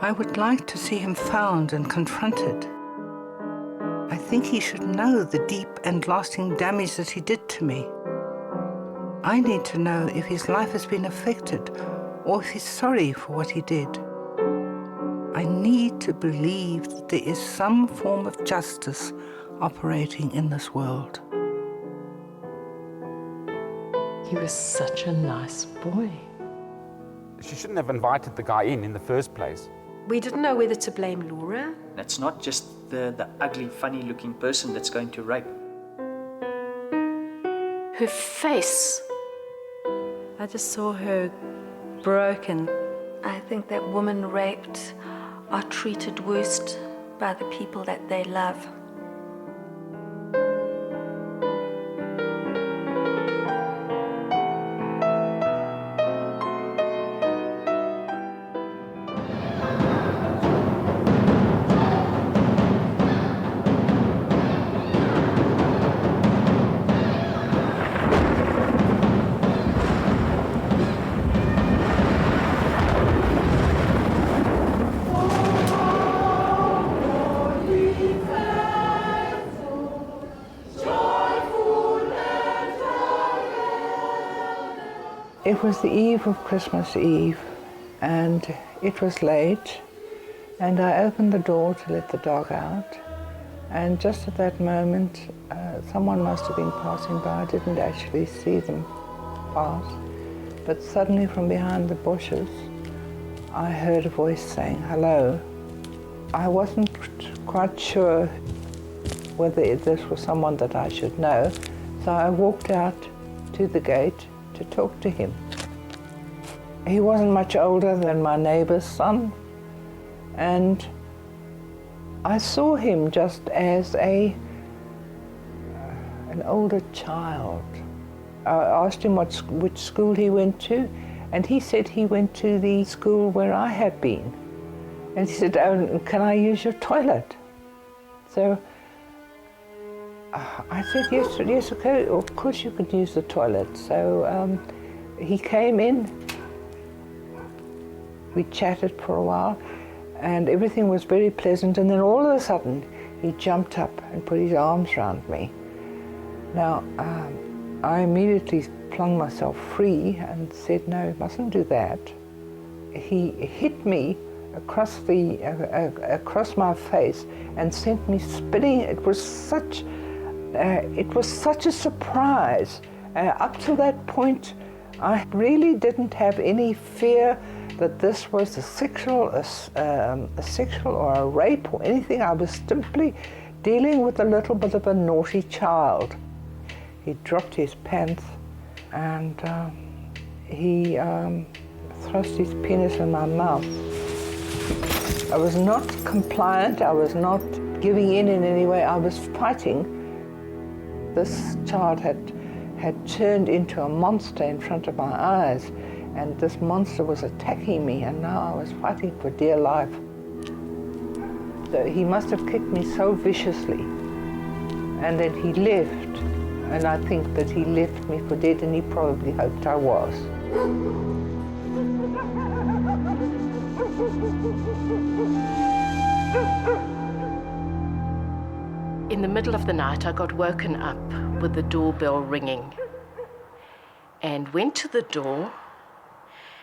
I would like to see him found and confronted. I think he should know the deep and lasting damage that he did to me. I need to know if his life has been affected or if he's sorry for what he did. I need to believe that there is some form of justice operating in this world. He was such a nice boy. She shouldn't have invited the guy in the first place. We didn't know whether to blame Laura. It's not just the ugly, funny-looking person that's going to rape. Her face. I just saw her broken. I think that women raped are treated worst by the people that they love. It was the eve of Christmas Eve, and it was late, and I opened the door to let the dog out, and just at that moment, someone must have been passing by. I didn't actually see them pass, but suddenly from behind the bushes, I heard a voice saying, "Hello." I wasn't quite sure whether this was someone that I should know, so I walked out to the gate to talk to him. He wasn't much older than my neighbor's son, and I saw him just as an older child. I asked him which school he went to, and he said he went to the school where I had been. And he said, "Oh, can I use your toilet?" So I said, yes, okay, of course you could use the toilet. So he came in, we chatted for a while, and everything was very pleasant, and then all of a sudden he jumped up and put his arms around me. Now, I immediately flung myself free and said, "No, you mustn't do that." He hit me across my face and sent me spinning. It was such a surprise. Up to that point, I really didn't have any fear that this was a sexual or a rape or anything. I was simply dealing with a little bit of a naughty child. He dropped his pants and he thrust his penis in my mouth. I was not compliant. I was not giving in any way. I was fighting. This child had turned into a monster in front of my eyes, and this monster was attacking me, and now I was fighting for dear life. So he must have kicked me so viciously, and then he left, and I think that he left me for dead, and he probably hoped I was. In the middle of the night, I got woken up with the doorbell ringing and went to the door,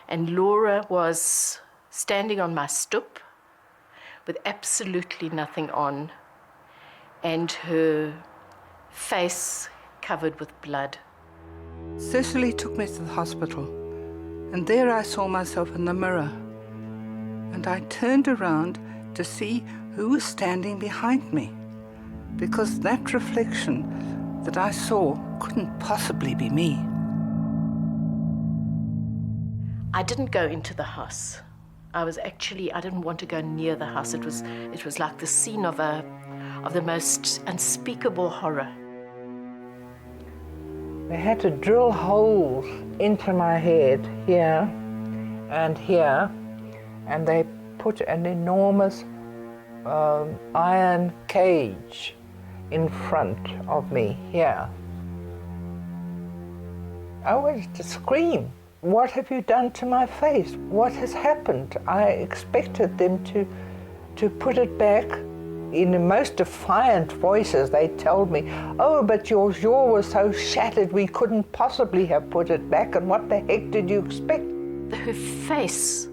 and Laura was standing on my stoep with absolutely nothing on and her face covered with blood. Cecily took me to the hospital, and there I saw myself in the mirror, and I turned around to see who was standing behind me, because that reflection that I saw couldn't possibly be me. I didn't go into the house. I didn't want to go near the house. It was like the scene of the most unspeakable horror. They had to drill holes into my head here and here, and they put an enormous iron cage in front of me here. I wanted to scream. what have you done to my face? What has happened? I expected them to put it back. In the most defiant voices, they told me, oh, but your jaw was so shattered we couldn't possibly have put it back, and what the heck did you expect? Her face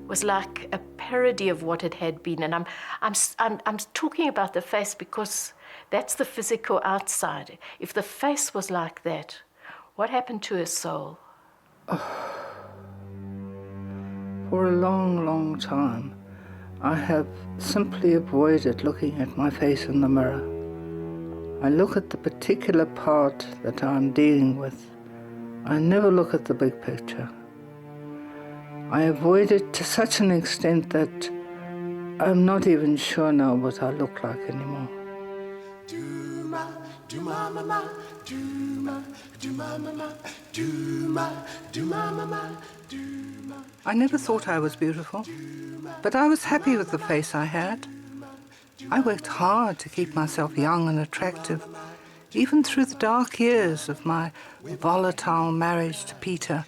was like a parody of what it had been, and I'm talking about the face because that's the physical outside. If the face was like that, what happened to her soul? For a long, long time, I have simply avoided looking at my face in the mirror. I look at the particular part that I'm dealing with. I never look at the big picture. I avoid it to such an extent that I'm not even sure now what I look like anymore. I never thought I was beautiful, but I was happy with the face I had. I worked hard to keep myself young and attractive, even through the dark years of my volatile marriage to Peter,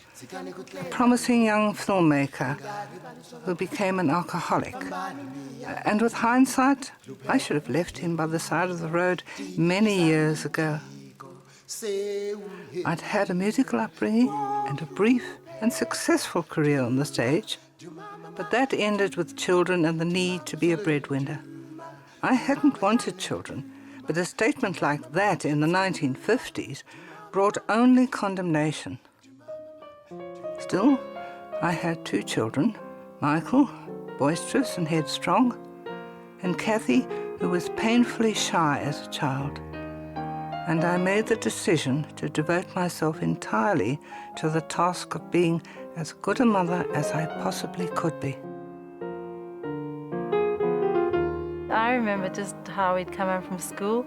a promising young filmmaker who became an alcoholic. And with hindsight, I should have left him by the side of the road many years ago. I'd had a musical upbringing and a brief and successful career on the stage, but that ended with children and the need to be a breadwinner. I hadn't wanted children, but a statement like that in the 1950s brought only condemnation. Still, I had 2 children, Michael, boisterous and headstrong, and Kathy, who was painfully shy as a child. And I made the decision to devote myself entirely to the task of being as good a mother as I possibly could be. I remember just how we'd come home from school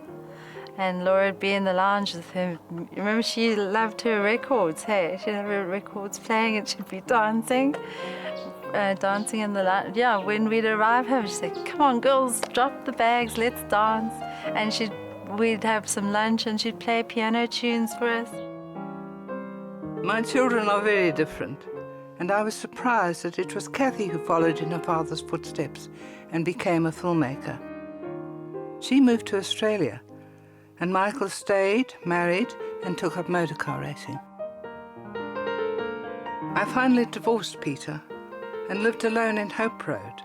and Laura would be in the lounge with him. Remember, she loved her records, hey? She'd have her records playing and she'd be dancing in the lounge. Yeah, when we'd arrive home, she'd say, come on, girls, drop the bags, let's dance. And we'd have some lunch and she'd play piano tunes for us. My children are very different, and I was surprised that it was Kathy who followed in her father's footsteps and became a filmmaker. She moved to Australia, and Michael stayed, married, and took up motorcar racing. I finally divorced Peter and lived alone in Hope Road.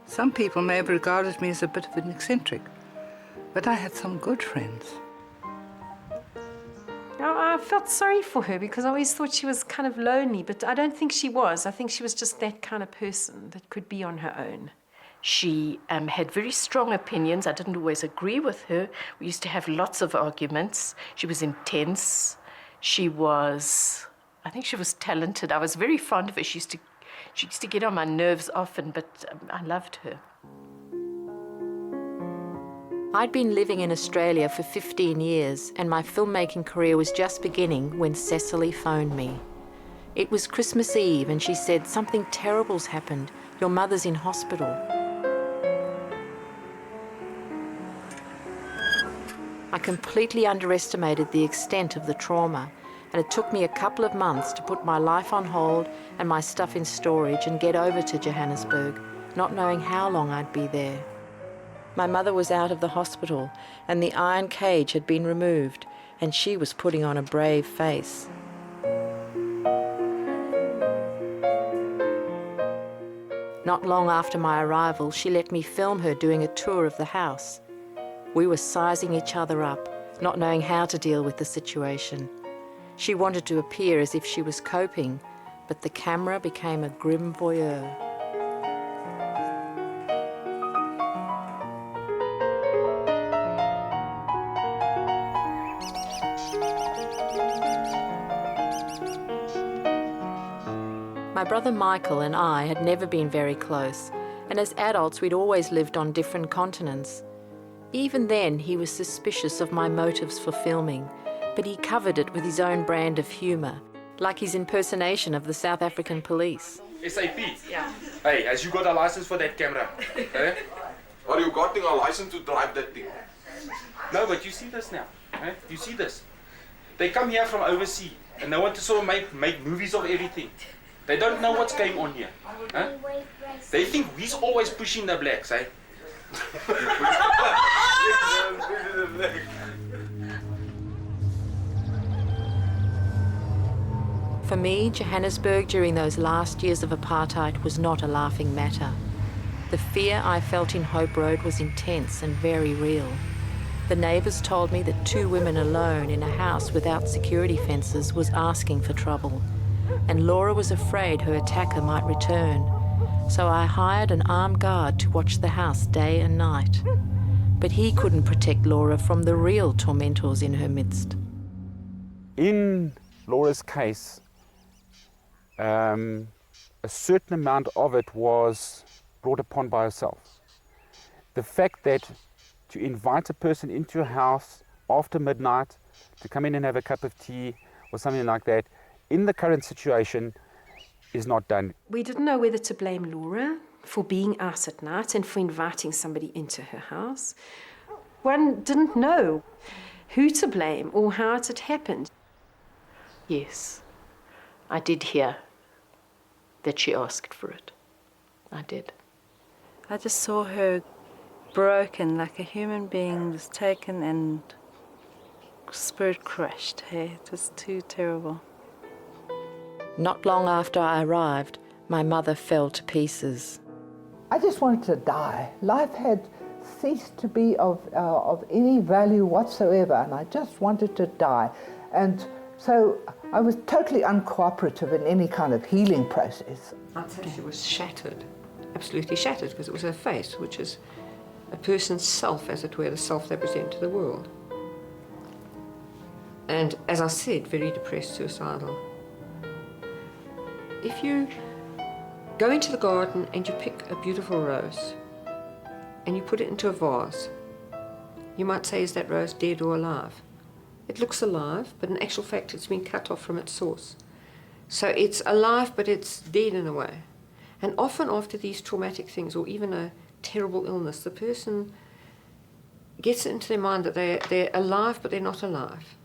Some people may have regarded me as a bit of an eccentric, but I had some good friends. I felt sorry for her because I always thought she was kind of lonely, but I don't think she was. I think she was just that kind of person that could be on her own. She had very strong opinions. I didn't always agree with her. We used to have lots of arguments. She was intense. I think she was talented. I was very fond of her. She used to get on my nerves often, but I loved her. I'd been living in Australia for 15 years and my filmmaking career was just beginning when Cecily phoned me. It was Christmas Eve and she said, something terrible's happened. Your mother's in hospital. I completely underestimated the extent of the trauma, and it took me a couple of months to put my life on hold and my stuff in storage and get over to Johannesburg, not knowing how long I'd be there. My mother was out of the hospital and the iron cage had been removed and she was putting on a brave face. Not long after my arrival, she let me film her doing a tour of the house. We were sizing each other up, not knowing how to deal with the situation. She wanted to appear as if she was coping, but the camera became a grim voyeur. My brother Michael and I had never been very close, and as adults we'd always lived on different continents. Even then he was suspicious of my motives for filming, but he covered it with his own brand of humour, like his impersonation of the South African police. SAP? Yeah. Hey, has you got a license for that camera? Eh? Or you got a license to drive that thing? No, but you see this now. Eh? You see this? They come here from overseas. And they want to sort of make movies of everything. They don't know what's going on here. Huh? They think we's always pushing the blacks, eh? For me, Johannesburg during those last years of apartheid was not a laughing matter. The fear I felt in Hope Road was intense and very real. The neighbours told me that 2 women alone in a house without security fences was asking for trouble, and Laura was afraid her attacker might return. So I hired an armed guard to watch the house day and night. But he couldn't protect Laura from the real tormentors in her midst. In Laura's case, a certain amount of it was brought upon by herself. The fact that to invite a person into your house after midnight to come in and have a cup of tea or something like that, in the current situation, is not done. We didn't know whether to blame Laura for being out at night and for inviting somebody into her house. One didn't know who to blame or how it had happened. Yes, I did hear that she asked for it. I did. I just saw her broken, like a human being was taken and spirit crushed. Hey, it was too terrible. Not long after I arrived, my mother fell to pieces. I just wanted to die. Life had ceased to be of any value whatsoever, and I just wanted to die. And so I was totally uncooperative in any kind of healing process. I'd say she was shattered, absolutely shattered, because it was her face, which is a person's self, as it were, the self they present to the world. And as I said, very depressed, suicidal. If you go into the garden and you pick a beautiful rose and you put it into a vase, you might say, is that rose dead or alive? It looks alive, but in actual fact it's been cut off from its source. So it's alive, but it's dead in a way. And often after these traumatic things, or even a terrible illness, the person gets it into their mind that they're alive, but they're not alive.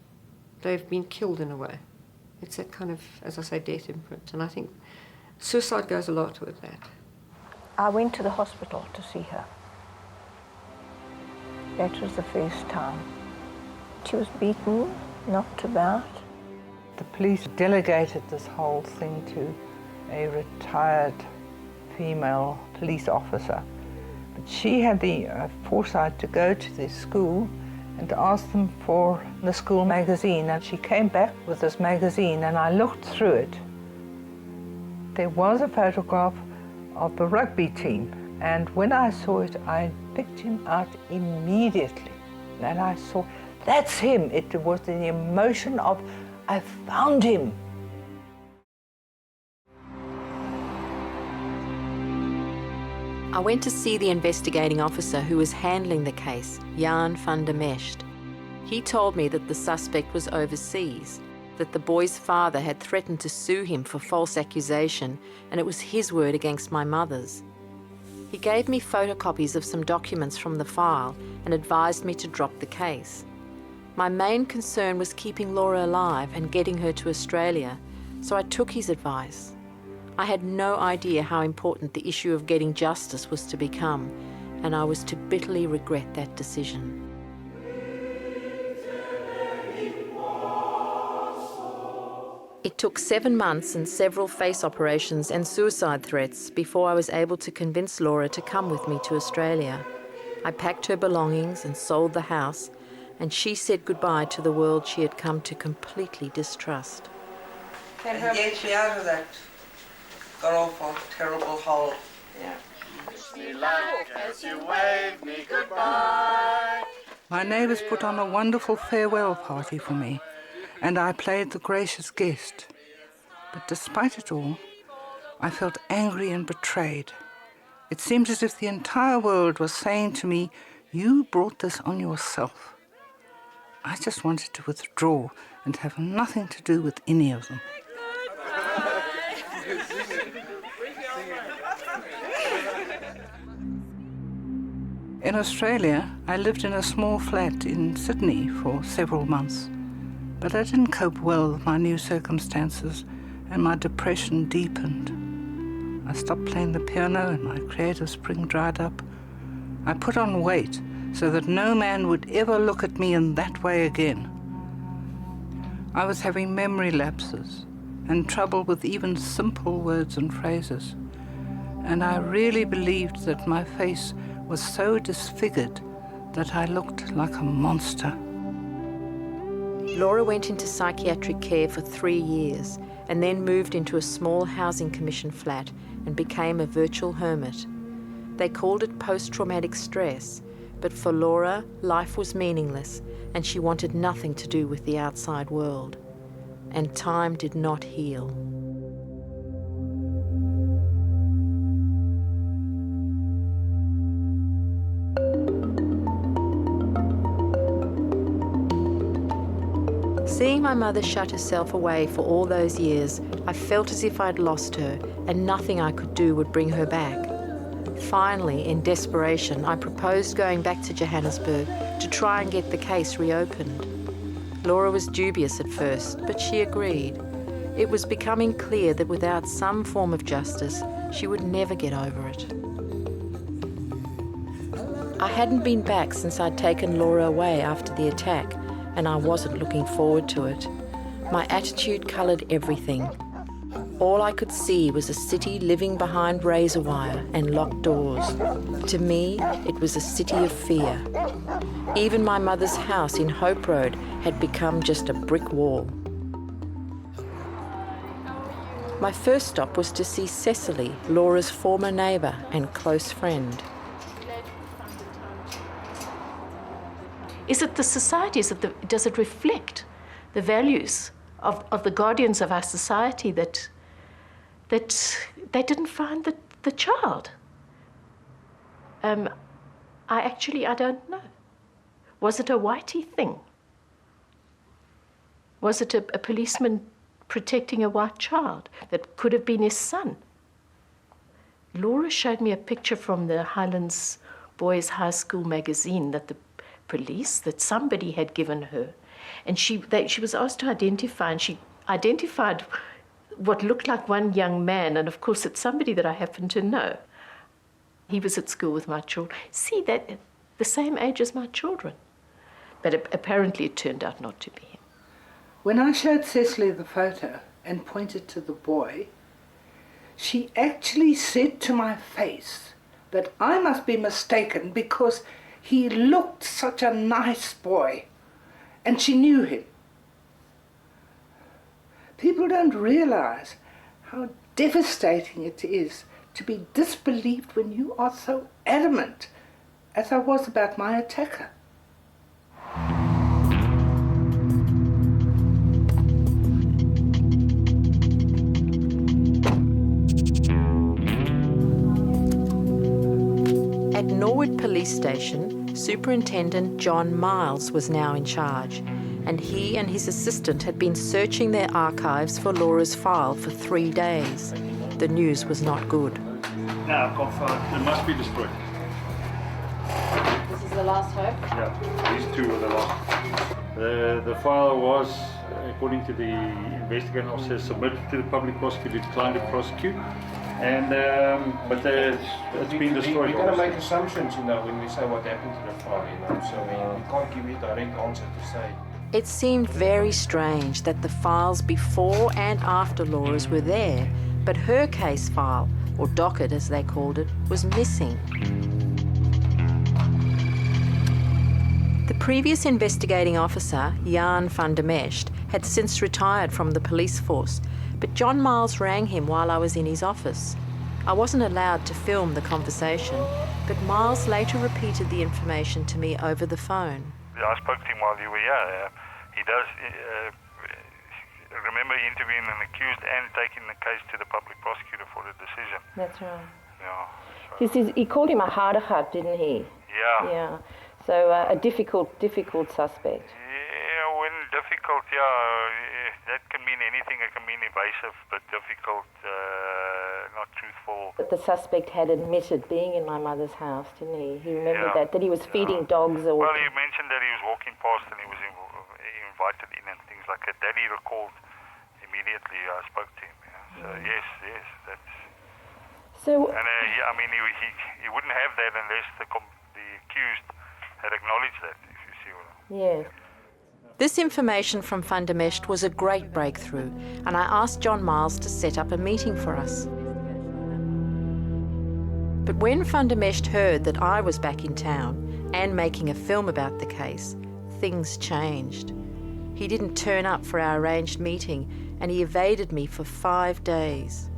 They've been killed in a way. It's that kind of, as I say, death imprint. And I think suicide goes a lot with that. I went to the hospital to see her. That was the first time. She was beaten, knocked about. The police delegated this whole thing to a retired female police officer. But she had the foresight to go to the school and to ask them for the school magazine. And she came back with this magazine, and I looked through it. There was a photograph of the rugby team, and when I saw it, I picked him out immediately. And I saw, that's him. It was the emotion of, I found him. I went to see the investigating officer who was handling the case, Jan van der Mescht. He told me that the suspect was overseas, that the boy's father had threatened to sue him for false accusation, and it was his word against my mother's. He gave me photocopies of some documents from the file and advised me to drop the case. My main concern was keeping Laura alive and getting her to Australia, so I took his advice. I had no idea how important the issue of getting justice was to become, and I was to bitterly regret that decision. It took 7 months and several face operations and suicide threats before I was able to convince Laura to come with me to Australia. I packed her belongings and sold the house, and she said goodbye to the world she had come to completely distrust. And get me out of that awful, terrible hole. Yeah. As you wave me goodbye. My neighbours put on a wonderful farewell party for me, and I played the gracious guest. But despite it all, I felt angry and betrayed. It seemed as if the entire world was saying to me, you brought this on yourself. I just wanted to withdraw and have nothing to do with any of them. In Australia, I lived in a small flat in Sydney for several months. But I didn't cope well with my new circumstances, and my depression deepened. I stopped playing the piano and my creative spring dried up. I put on weight so that no man would ever look at me in that way again. I was having memory lapses and trouble with even simple words and phrases. And I really believed that my face was so disfigured that I looked like a monster. Laura went into psychiatric care for 3 years and then moved into a small housing commission flat and became a virtual hermit. They called it post-traumatic stress, but for Laura, life was meaningless and she wanted nothing to do with the outside world. And time did not heal. Seeing my mother shut herself away for all those years, I felt as if I'd lost her and nothing I could do would bring her back. Finally, in desperation, I proposed going back to Johannesburg to try and get the case reopened. Laura was dubious at first, but she agreed. It was becoming clear that without some form of justice, she would never get over it. I hadn't been back since I'd taken Laura away after the attack, and I wasn't looking forward to it. My attitude coloured everything. All I could see was a city living behind razor wire and locked doors. To me, it was a city of fear. Even my mother's house in Hope Road had become just a brick wall. My first stop was to see Cecily, Laura's former neighbour and close friend. Is it the societies, does it reflect the values of the guardians of our society that they didn't find the child? I don't know. Was it a whitey thing? Was it a policeman protecting a white child that could have been his son? Laura showed me a picture from the Highlands Boys High School magazine that that somebody had given her. And she was asked to identify, and she identified what looked like one young man, and of course it's somebody that I happen to know. He was at school with my children. See, that the same age as my children. But apparently it turned out not to be him. When I showed Cecily the photo and pointed to the boy, she actually said to my face that I must be mistaken because he looked such a nice boy, and she knew him. People don't realize how devastating it is to be disbelieved when you are so adamant, as I was about my attacker. At Norwood Police Station, Superintendent John Miles was now in charge, and he and his assistant had been searching their archives for Laura's file for 3 days. The news was not good. Now, confront, it must be destroyed. This is the last hope? Yeah, these two were the last. The file was, according to the investigating officer, submitted to the public prosecutor, declined to prosecute. And but it's been destroyed. We're going to make assumptions, when we say what happened to the file, so we can't give you a direct answer to say. It seemed very strange that the files before and after Laura's were there, but her case file, or docket as they called it, was missing. The previous investigating officer, Jan van der Mescht, had since retired from the police force, but John Miles rang him while I was in his office. I wasn't allowed to film the conversation, but Miles later repeated the information to me over the phone. I spoke to him while you were here. He does remember interviewing an accused and taking the case to the public prosecutor for the decision. That's right. Yeah. So. He called him a harder heart, didn't he? Yeah. Yeah. So a difficult suspect. Yeah, when difficult, that can mean anything. It can mean evasive, but difficult, not truthful. But the suspect had admitted being in my mother's house, didn't he? He remembered that he was feeding dogs or... Well, he mentioned that he was walking past and he was invited in and things it's like a daddy recalled immediately. I spoke to him. So yes, that's. So. And he wouldn't have that unless the accused had acknowledged that. If you see what I mean. Yes. This information from Fundamesht was a great breakthrough, and I asked John Miles to set up a meeting for us. But when Fundamesht heard that I was back in town and making a film about the case, things changed. He didn't turn up for our arranged meeting, and he evaded me for 5 days.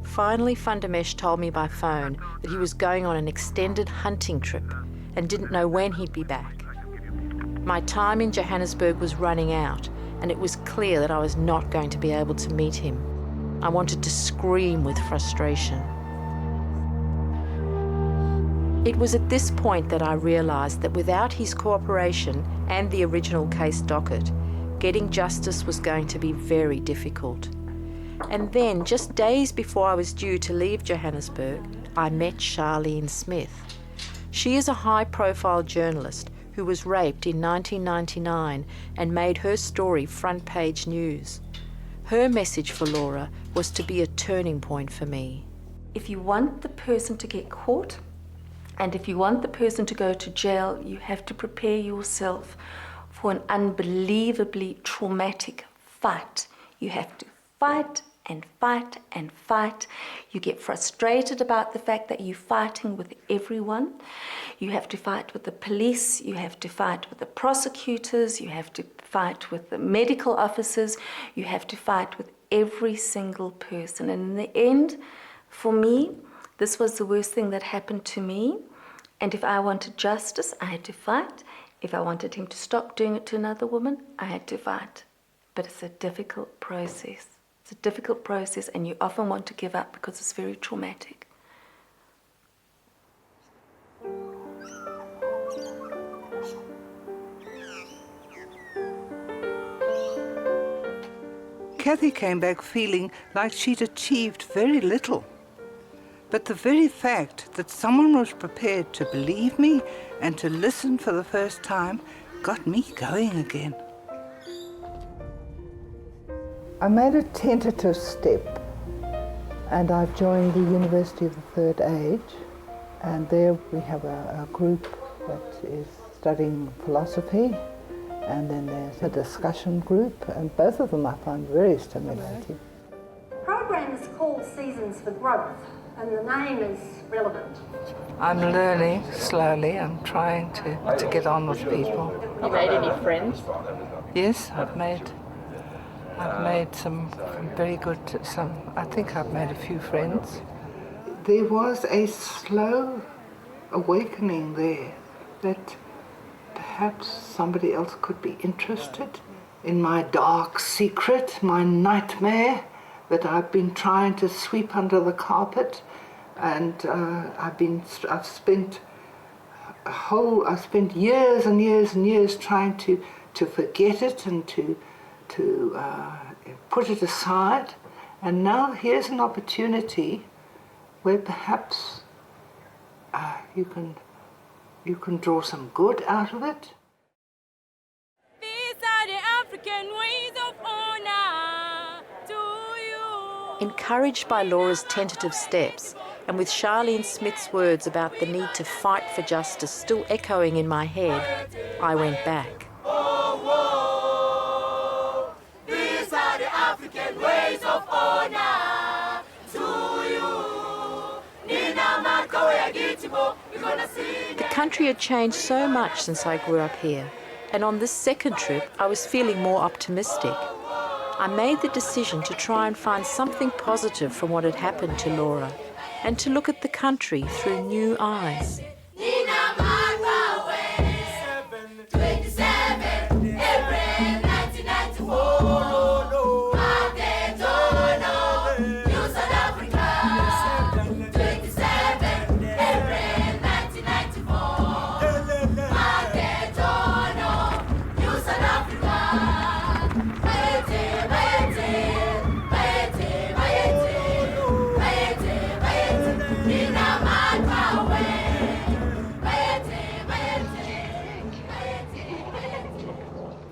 Finally, Fundamesht told me by phone that he was going on an extended hunting trip and didn't know when he'd be back. My time in Johannesburg was running out, and it was clear that I was not going to be able to meet him. I wanted to scream with frustration. It was at this point that I realised that without his cooperation and the original case docket, getting justice was going to be very difficult. And then, just days before I was due to leave Johannesburg, I met Charlene Smith. She is a high-profile journalist who was raped in 1999 and made her story front-page news. Her message for Laura was to be a turning point for me. If you want the person to get caught, and if you want the person to go to jail, you have to prepare yourself for an unbelievably traumatic fight. You have to fight and fight and fight. You get frustrated about the fact that you're fighting with everyone. You have to fight with the police, you have to fight with the prosecutors, you have to fight with the medical officers, you have to fight with every single person. And in the end, for me, this was the worst thing that happened to me. And if I wanted justice, I had to fight. If I wanted him to stop doing it to another woman, I had to fight. But it's a difficult process. It's a difficult process, and you often want to give up because it's very traumatic. Kathy came back feeling like she'd achieved very little. But the very fact that someone was prepared to believe me and to listen for the first time got me going again. I made a tentative step, and I've joined the University of the Third Age, and there we have a group that is studying philosophy, and then there's a discussion group, and both of them I find very stimulating. The program is called Seasons for Growth, and the name is relevant. I'm learning slowly. I'm trying to get on with people. You made any friends? Yes, I've made some very good, I think I've made a few friends. There was a slow awakening there that perhaps somebody else could be interested in my dark secret, my nightmare that I've been trying to sweep under the carpet, and I've spent years and years and years trying to forget it and to put it aside, and now here's an opportunity where perhaps you can draw some good out of it. These are the African ways of honor to you. Encouraged by Laura's tentative steps, and with Charlene Smith's words about the need to fight for justice still echoing in my head, I went back. These are the African ways of honor to you. Nina Makawe Agitibo, we're gonna see. The country had changed so much since I grew up here, and on this second trip I was feeling more optimistic. I made the decision to try and find something positive from what had happened to Laura, and to look at the country through new eyes. Nina Makawe, 27 April 1994.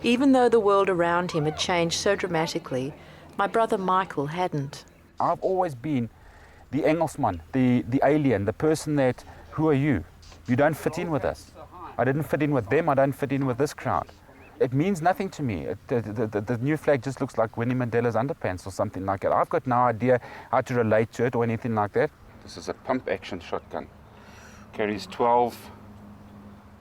Even though the world around him had changed so dramatically, my brother Michael hadn't. I've always been the Engelsman, the alien, the person that, who are you? You don't fit in with us. I didn't fit in with them, I don't fit in with this crowd. It means nothing to me. The new flag just looks like Winnie Mandela's underpants or something like that. I've got no idea how to relate to it or anything like that. This is a pump-action shotgun. Carries 12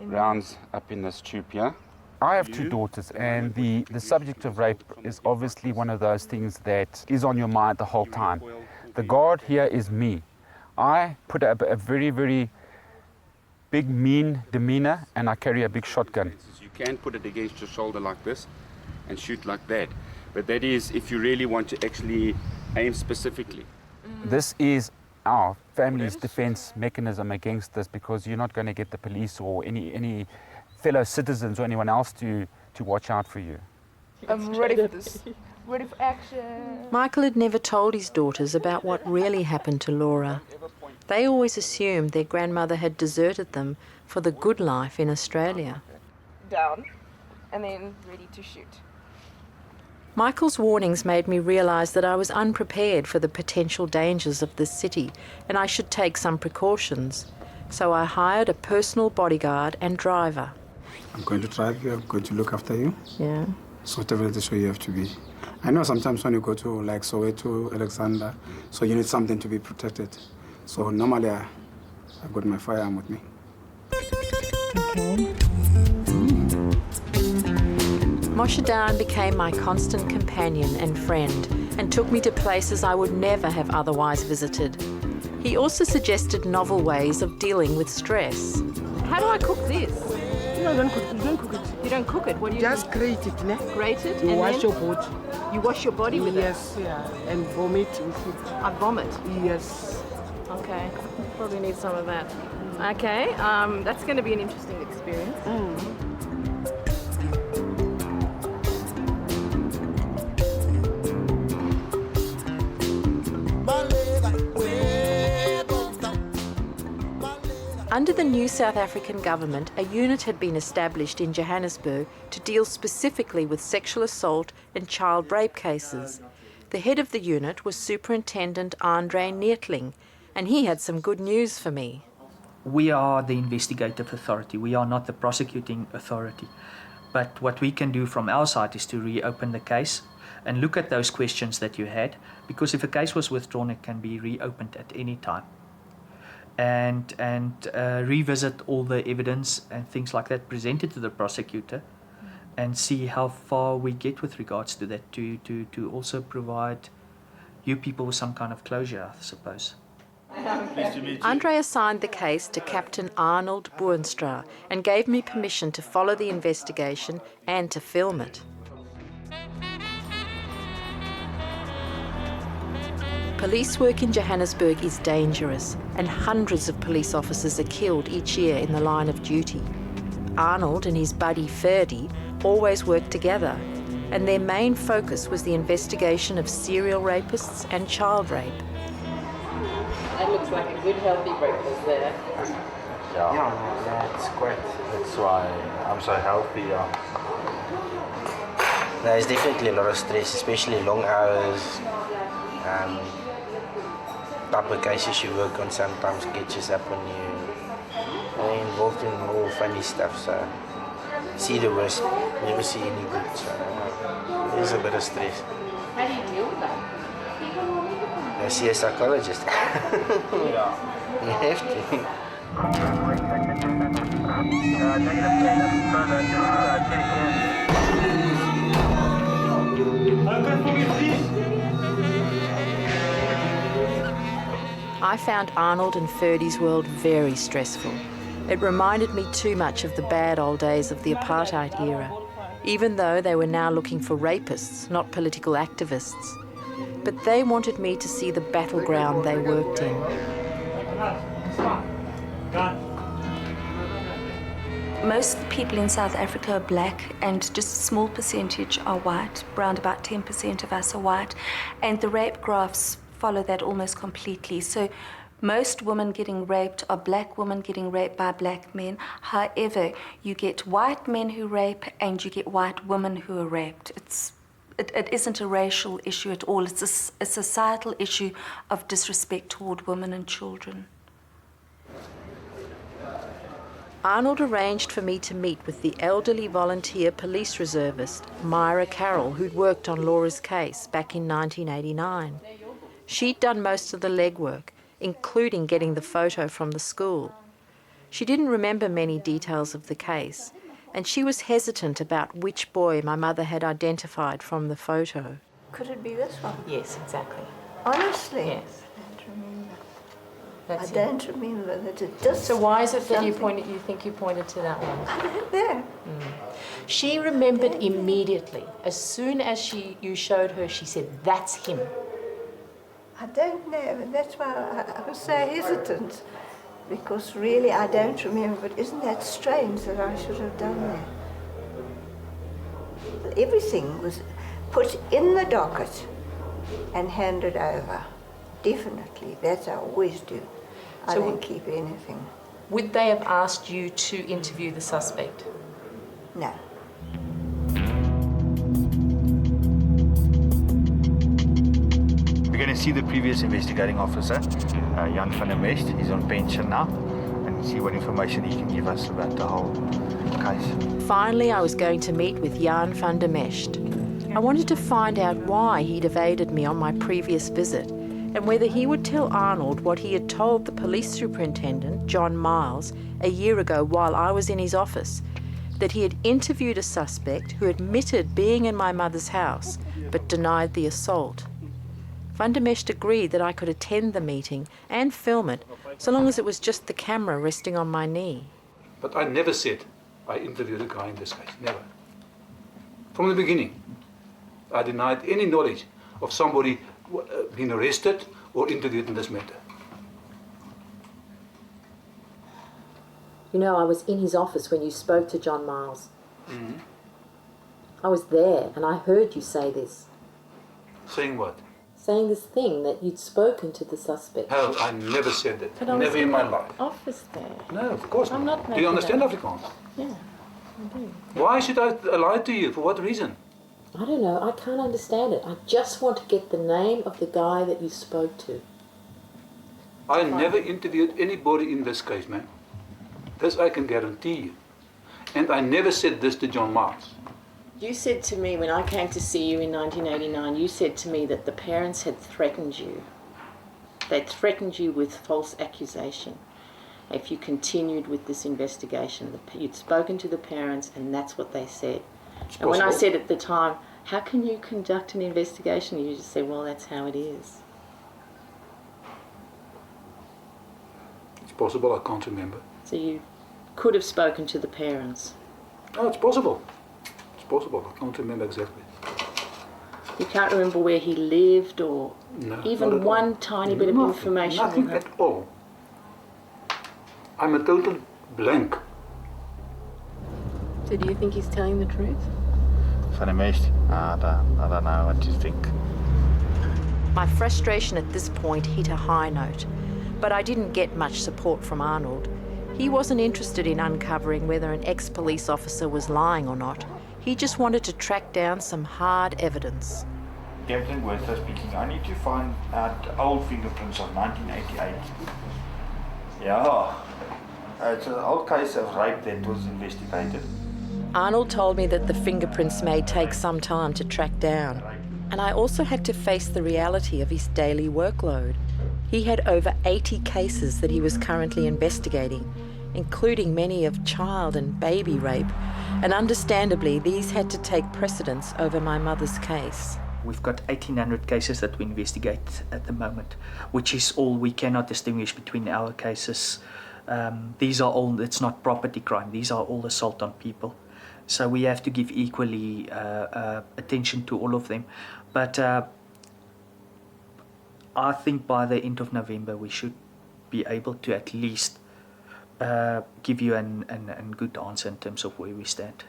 rounds up in this tube here. I have two daughters, and the subject of rape is obviously one of those things that is on your mind the whole time. The guard here is me. I put up a very, very big, mean demeanor, and I carry a big shotgun. You can put it against your shoulder like this and shoot like that. But that is if you really want to actually aim specifically. This is our family's defense mechanism against this, because you're not going to get the police or any fellow citizens or anyone else to watch out for you. I'm ready for this. Ready for action. Michael had never told his daughters about what really happened to Laura. They always assumed their grandmother had deserted them for the good life in Australia. Down, and then ready to shoot. Michael's warnings made me realise that I was unprepared for the potential dangers of this city, and I should take some precautions. So I hired a personal bodyguard and driver. I'm going to drive you, I'm going to look after you. Yeah. So whatever it is where you have to be. I know sometimes when you go to like Soweto, Alexander, so you need something to be protected. So normally I've got my firearm with me. Okay. Moshe Dayan became my constant companion and friend and took me to places I would never have otherwise visited. He also suggested novel ways of dealing with stress. How do I cook this? No, don't cook it. You don't cook it. You don't cook it? What do you Just do? grate it, ne? Grate it? You and wash then your body. You wash your body with yes, it? Yes, yeah. And vomit with it. I vomit? Yes. Okay. Probably need some of that. Okay. That's going to be an interesting experience. Under the new South African government, a unit had been established in Johannesburg to deal specifically with sexual assault and child rape cases. The head of the unit was Superintendent Andre Neertling, and he had some good news for me. We are the investigative authority. We are not the prosecuting authority. But what we can do from our side is to reopen the case and look at those questions that you had, because if a case was withdrawn, it can be reopened at any time. And revisit all the evidence and things like that presented to the prosecutor, and see how far we get with regards to that, to also provide you people with some kind of closure, I suppose. Andre assigned the case to Captain Arnold Boonstra and gave me permission to follow the investigation and to film it. Police work in Johannesburg is dangerous, and hundreds of police officers are killed each year in the line of duty. Arnold and his buddy Ferdy always worked together, and their main focus was the investigation of serial rapists and child rape. That looks like a good, healthy breakfast there. Yeah, it's great. That's why I'm so healthy. There's definitely a lot of stress, especially long hours. Type of cases you work on sometimes catches up on you. You're involved in more funny stuff, so see the worst, never see any good, so there's a bit of stress. How do you deal with that? I see a psychologist. You have to. I found Arnold and Ferdy's world very stressful. It reminded me too much of the bad old days of the apartheid era, even though they were now looking for rapists, not political activists. But they wanted me to see the battleground they worked in. Most of the people in South Africa are black, and just a small percentage are white. Around about 10% of us are white, and the rape graphs follow that almost completely. So Most women getting raped are black women getting raped by black men. However, you get white men who rape and you get white women who are raped. It isn't a racial issue at all. It's a societal issue of disrespect toward women and children. Arnold arranged for me to meet with the elderly volunteer police reservist, Myra Carroll, who'd worked on Laura's case back in 1989. She'd done most of the legwork, including getting the photo from the school. She didn't remember many details of the case, and she was hesitant about which boy my mother had identified from the photo. Could it be this one? Yes, exactly. Honestly? Yes. I don't remember that it does. So why is it that you think you pointed to that one? I don't know. She remembered immediately. As soon as you showed her, she said, "That's him." I don't know, and that's why I was so hesitant, because really I don't remember, but isn't that strange that I should have done that? Everything was put in the docket and handed over. Definitely, that's I always do. I don't keep anything. Would they have asked you to interview the suspect? No. We're going to see the previous investigating officer, Jan van der Mest. He's on pension now, and see what information he can give us about the whole case. Finally, I was going to meet with Jan van der Mest. I wanted to find out why he'd evaded me on my previous visit, and whether he would tell Arnold what he had told the police superintendent, John Miles, a year ago while I was in his office, that he had interviewed a suspect who admitted being in my mother's house but denied the assault. Van der Mest agreed that I could attend the meeting and film it, so long as it was just the camera resting on my knee. But I never said I interviewed a guy in this case, never. From the beginning, I denied any knowledge of somebody being arrested or interviewed in this matter. You know, I was in his office when you spoke to John Miles. I was there and I heard you say this. Saying what? Saying this thing that you'd spoken to the suspect. Hell, I never said that. But I was Never in my life. Office there. No, of course I'm not. not Do you making understand that- Afrikaans? Yeah, I do. Why should I lie to you? For what reason? I don't know, I can't understand it. I just want to get the name of the guy that you spoke to. I never interviewed anybody in this case, man. This I can guarantee you. And I never said this to John Miles. You said to me when I came to see you in 1989, you said to me that the parents had threatened you. They'd threatened you with false accusation if you continued with this investigation. You'd spoken to the parents and that's what they said. And when I said at the time, how can you conduct an investigation? You just said, well, that's how it is. It's possible, I can't remember. So you could have spoken to the parents. Oh, it's possible. It's possible, I can't remember exactly. You can't remember where he lived or No, even not at one all. tiny bit of Nothing, information? Nothing at all. I'm a total blank. So do you think he's telling the truth? Van der Mest, I don't know what you think. My frustration at this point hit a high note, but I didn't get much support from Arnold. He wasn't interested in uncovering whether an ex-police officer was lying or not. He just wanted to track down some hard evidence. Captain Werther speaking. I need to find out old fingerprints of 1988. Yeah, it's an old case of rape that was investigated. Arnold told me that the fingerprints may take some time to track down, and I also had to face the reality of his daily workload. He had over 80 cases that he was currently investigating, including many of child and baby rape, and understandably these had to take precedence over my mother's case. We've got 1,800 cases that we investigate at the moment, which is all. We cannot distinguish between our cases. These are all, it's not property crime, these are all assault on people. So we have to give equally attention to all of them. But I think by the end of November we should be able to at least give you a good answer in terms of where we stand.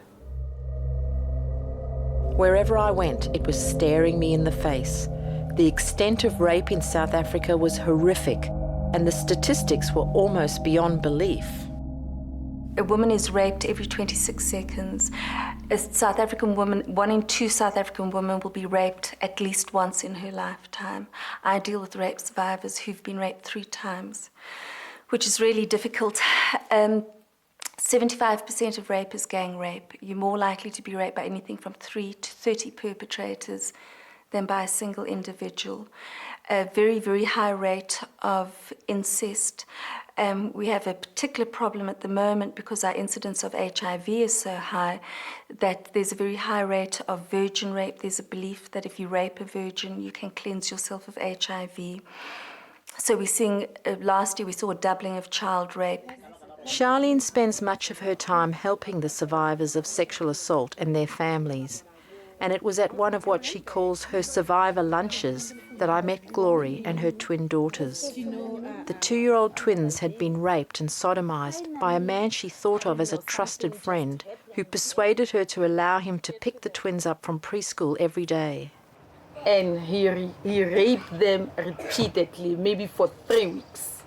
Wherever I went, it was staring me in the face. The extent of rape in South Africa was horrific, and the statistics were almost beyond belief. A woman is raped every 26 seconds. A South African woman, 1 in 2 South African women will be raped at least once in her lifetime. I deal with rape survivors who've been raped 3 times, which is really difficult. 75% of rape is gang rape. You're more likely to be raped by anything from 3 to 30 perpetrators than by a single individual. A very, very high rate of incest. We have a particular problem at the moment because our incidence of HIV is so high that there's a very high rate of virgin rape. There's a belief that if you rape a virgin, you can cleanse yourself of HIV. So we're seeing, last year we saw a doubling of child rape. Charlene spends much of her time helping the survivors of sexual assault and their families. And it was at one of what she calls her survivor lunches that I met Glory and her twin daughters. The 2-year-old twins had been raped and sodomized by a man she thought of as a trusted friend who persuaded her to allow him to pick the twins up from preschool every day. And he raped them repeatedly, maybe for 3 weeks.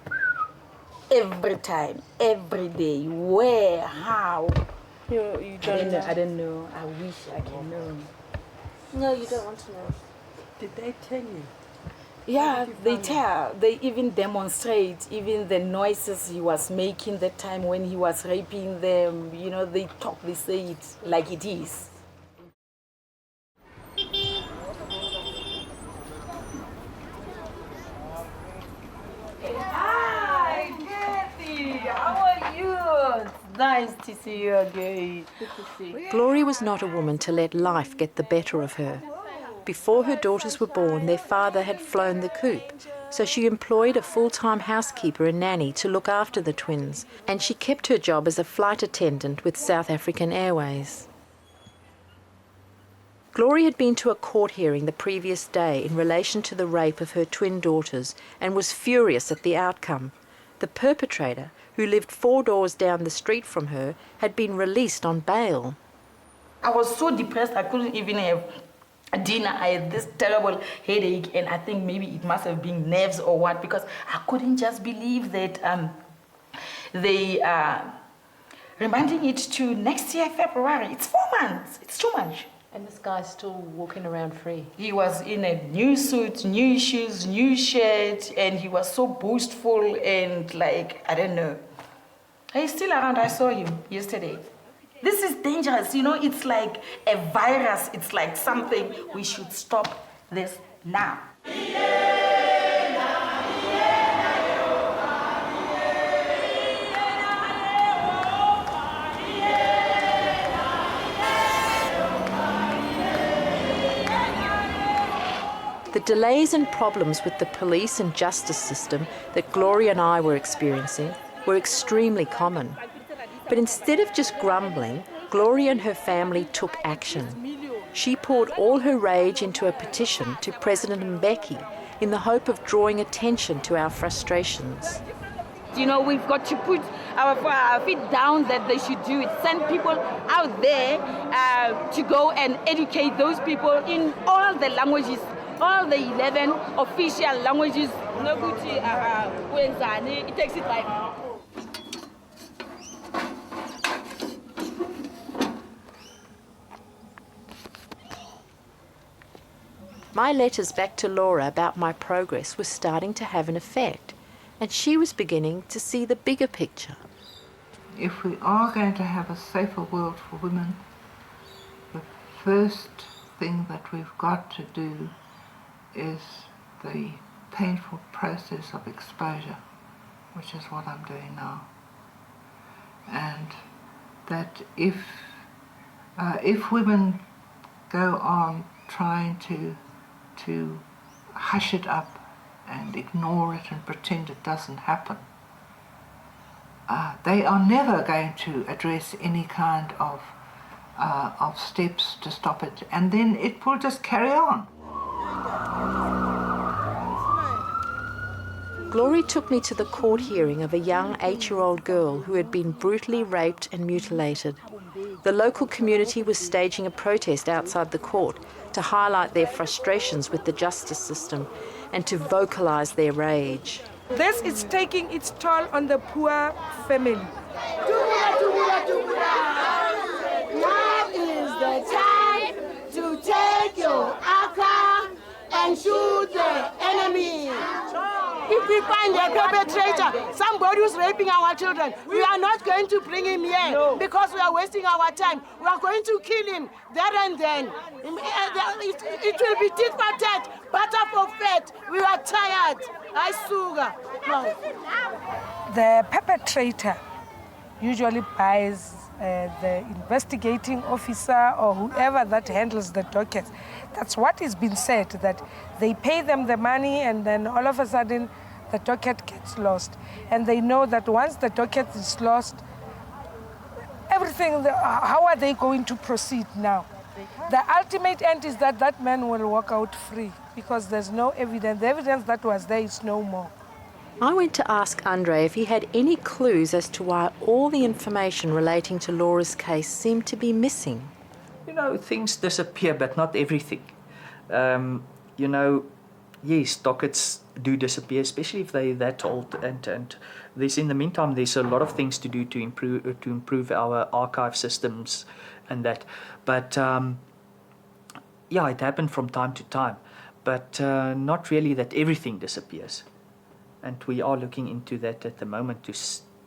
Every time, every day. Where? How? You don't know. I don't know. I wish I can know. No, you don't want to know. Did they tell you? Yeah, they tell. They even demonstrate, even the noises he was making that time when he was raping them. You know, they talk, they say it like it is. Hi, Kathy. How are you? It's nice to see you again. Good to see you. Glory was not a woman to let life get the better of her. Before her daughters were born, their father had flown the coop, so she employed a full-time housekeeper and nanny to look after the twins, and she kept her job as a flight attendant with South African Airways. Glory had been to a court hearing the previous day in relation to the rape of her twin daughters and was furious at the outcome. The perpetrator, who lived 4 doors down the street from her, had been released on bail. I was so depressed I couldn't even have dinner. I had this terrible headache, and I think maybe it must have been nerves or what, because I couldn't just believe that they are remanding it to next year, February. It's 4 months. It's too much. And this guy's still walking around free? He was in a new suit, new shoes, new shirt, and he was so boastful and like, I don't know. He's still around. I saw him yesterday. This is dangerous, you know, it's like a virus, it's like something. We should stop this now. The delays and problems with the police and justice system that Gloria and I were experiencing were extremely common. But instead of just grumbling, Gloria and her family took action. She poured all her rage into a petition to President Mbeki in the hope of drawing attention to our frustrations. You know, we've got to put our feet down that they should do it. Send people out there to go and educate those people in all the languages, all the 11 official languages. It takes it like... My letters back to Laura about my progress were starting to have an effect, and she was beginning to see the bigger picture. If we are going to have a safer world for women, the first thing that we've got to do is the painful process of exposure, which is what I'm doing now. And that if women go on trying to hush it up and ignore it and pretend it doesn't happen, they are never going to address any kind of steps to stop it, and then it will just carry on. Glory took me to the court hearing of a young 8-year-old girl who had been brutally raped and mutilated. The local community was staging a protest outside the court to highlight their frustrations with the justice system and to vocalise their rage. This is taking its toll on the poor family. Now is the time to take your AK and shoot the enemy. If we find a perpetrator, somebody who's raping our children, we are not going to bring him here because we are wasting our time. We are going to kill him there and then. It will be tit for tat, butter for fat. We are tired. I sugar. No. The perpetrator usually buys the investigating officer or whoever that handles the dockets. That's what has been said, that they pay them the money and then all of a sudden the docket gets lost. And they know that once the docket is lost, everything, how are they going to proceed now? The ultimate end is that that man will walk out free because there's no evidence. The evidence that was there is no more. I went to ask Andre if he had any clues as to why all the information relating to Laura's case seemed to be missing. You know, things disappear, but not everything. You know, yes, dockets do disappear, especially if they're that old. And there's, in the meantime, there's a lot of things to do to improve our archive systems and that. But yeah, it happened from time to time, but not really that everything disappears. And we are looking into that at the moment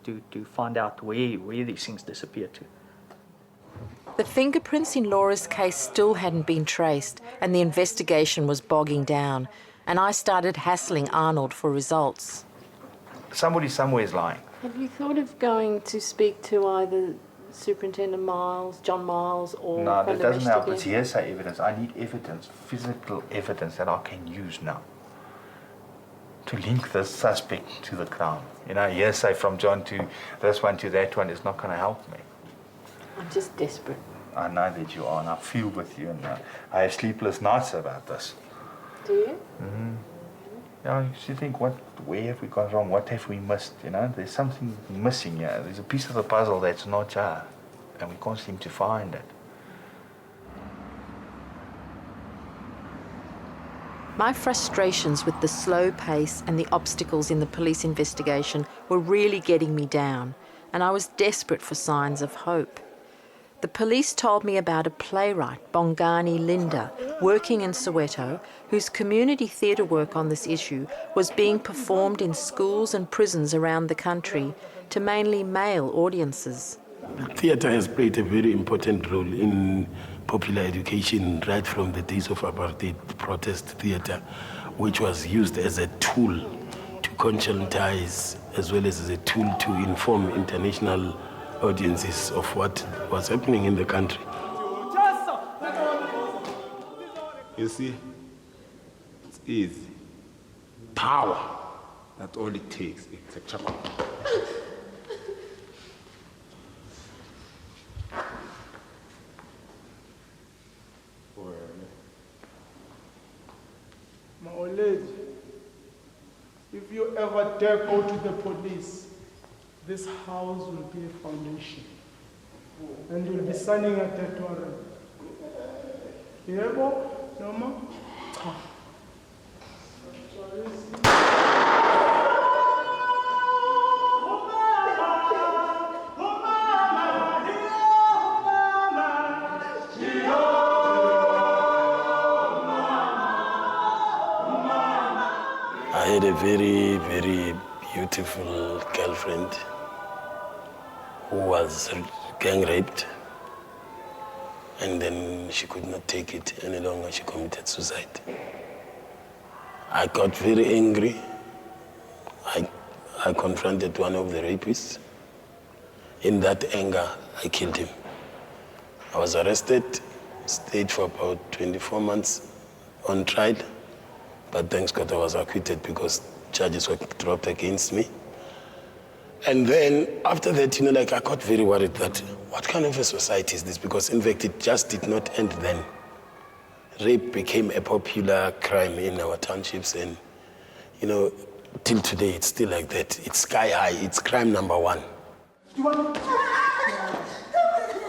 to find out where these things disappear to. The fingerprints in Laura's case still hadn't been traced, and the investigation was bogging down, and I started hassling Arnold for results. Somebody somewhere is lying. Have you thought of going to speak to either Superintendent Miles, John Miles, or... No, that doesn't help. It's hearsay evidence. I need evidence, physical evidence that I can use now to link this suspect to the crime. You know, hearsay from John to this one to that one is not going to help me. I'm just desperate. I know that you are, and I feel with you, and I have sleepless nights about this. Do you? Mm-hmm. Yeah, you should think, where have we gone wrong? What have we missed? You know, there's something missing here. There's a piece of the puzzle that's not here, and we can't seem to find it. My frustrations with the slow pace and the obstacles in the police investigation were really getting me down, and I was desperate for signs of hope. The police told me about a playwright, Bongani Linda, working in Soweto, whose community theatre work on this issue was being performed in schools and prisons around the country to mainly male audiences. Theatre has played a very important role in popular education right from the days of apartheid, protest theatre, which was used as a tool to conscientize as well as a tool to inform international audiences of what was happening in the country. You see, it's easy. Power. That's all it takes. It's a chapel. My old lady, if you ever dare go to the police, this house will be a foundation. And you'll be signing a death warrant. Yebo, Noma? I had a very, very beautiful girlfriend who was gang raped, and then she could not take it any longer. She committed suicide. I got very angry. I confronted one of the rapists. In that anger, I killed him. I was arrested, stayed for about 24 months on trial, but thanks God I was acquitted because charges were dropped against me. And then after that, I got very worried that what kind of a society is this? Because in fact, it just did not end then. Rape became a popular crime in our townships, and till today, it's still like that. It's sky high. It's crime number one.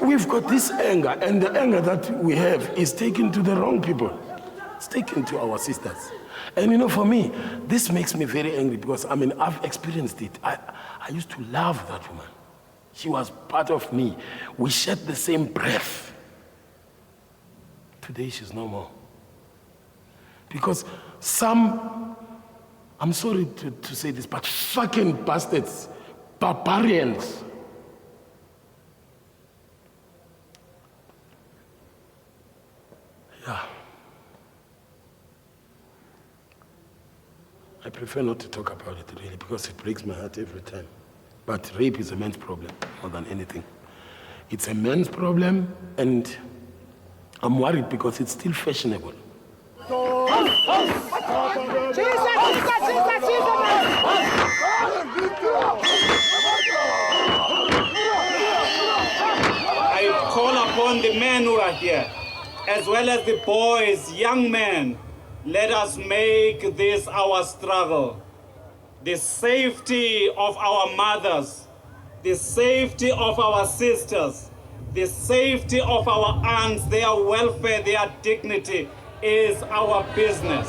We've got this anger, and the anger that we have is taken to the wrong people. It's taken to our sisters. And you know, for me, this makes me very angry because, I mean, I've experienced it. I used to love that woman. She was part of me. We shared the same breath. Today, she's no more. Because some, I'm sorry to say this, but fucking bastards, barbarians, yeah. I prefer not to talk about it really because it breaks my heart every time. But rape is a man's problem more than anything. It's a man's problem, and I'm worried because it's still fashionable. I call upon the men who are here, as well as the boys, young men. Let us make this our struggle. The safety of our mothers, the safety of our sisters, the safety of our aunts, their welfare, their dignity is our business.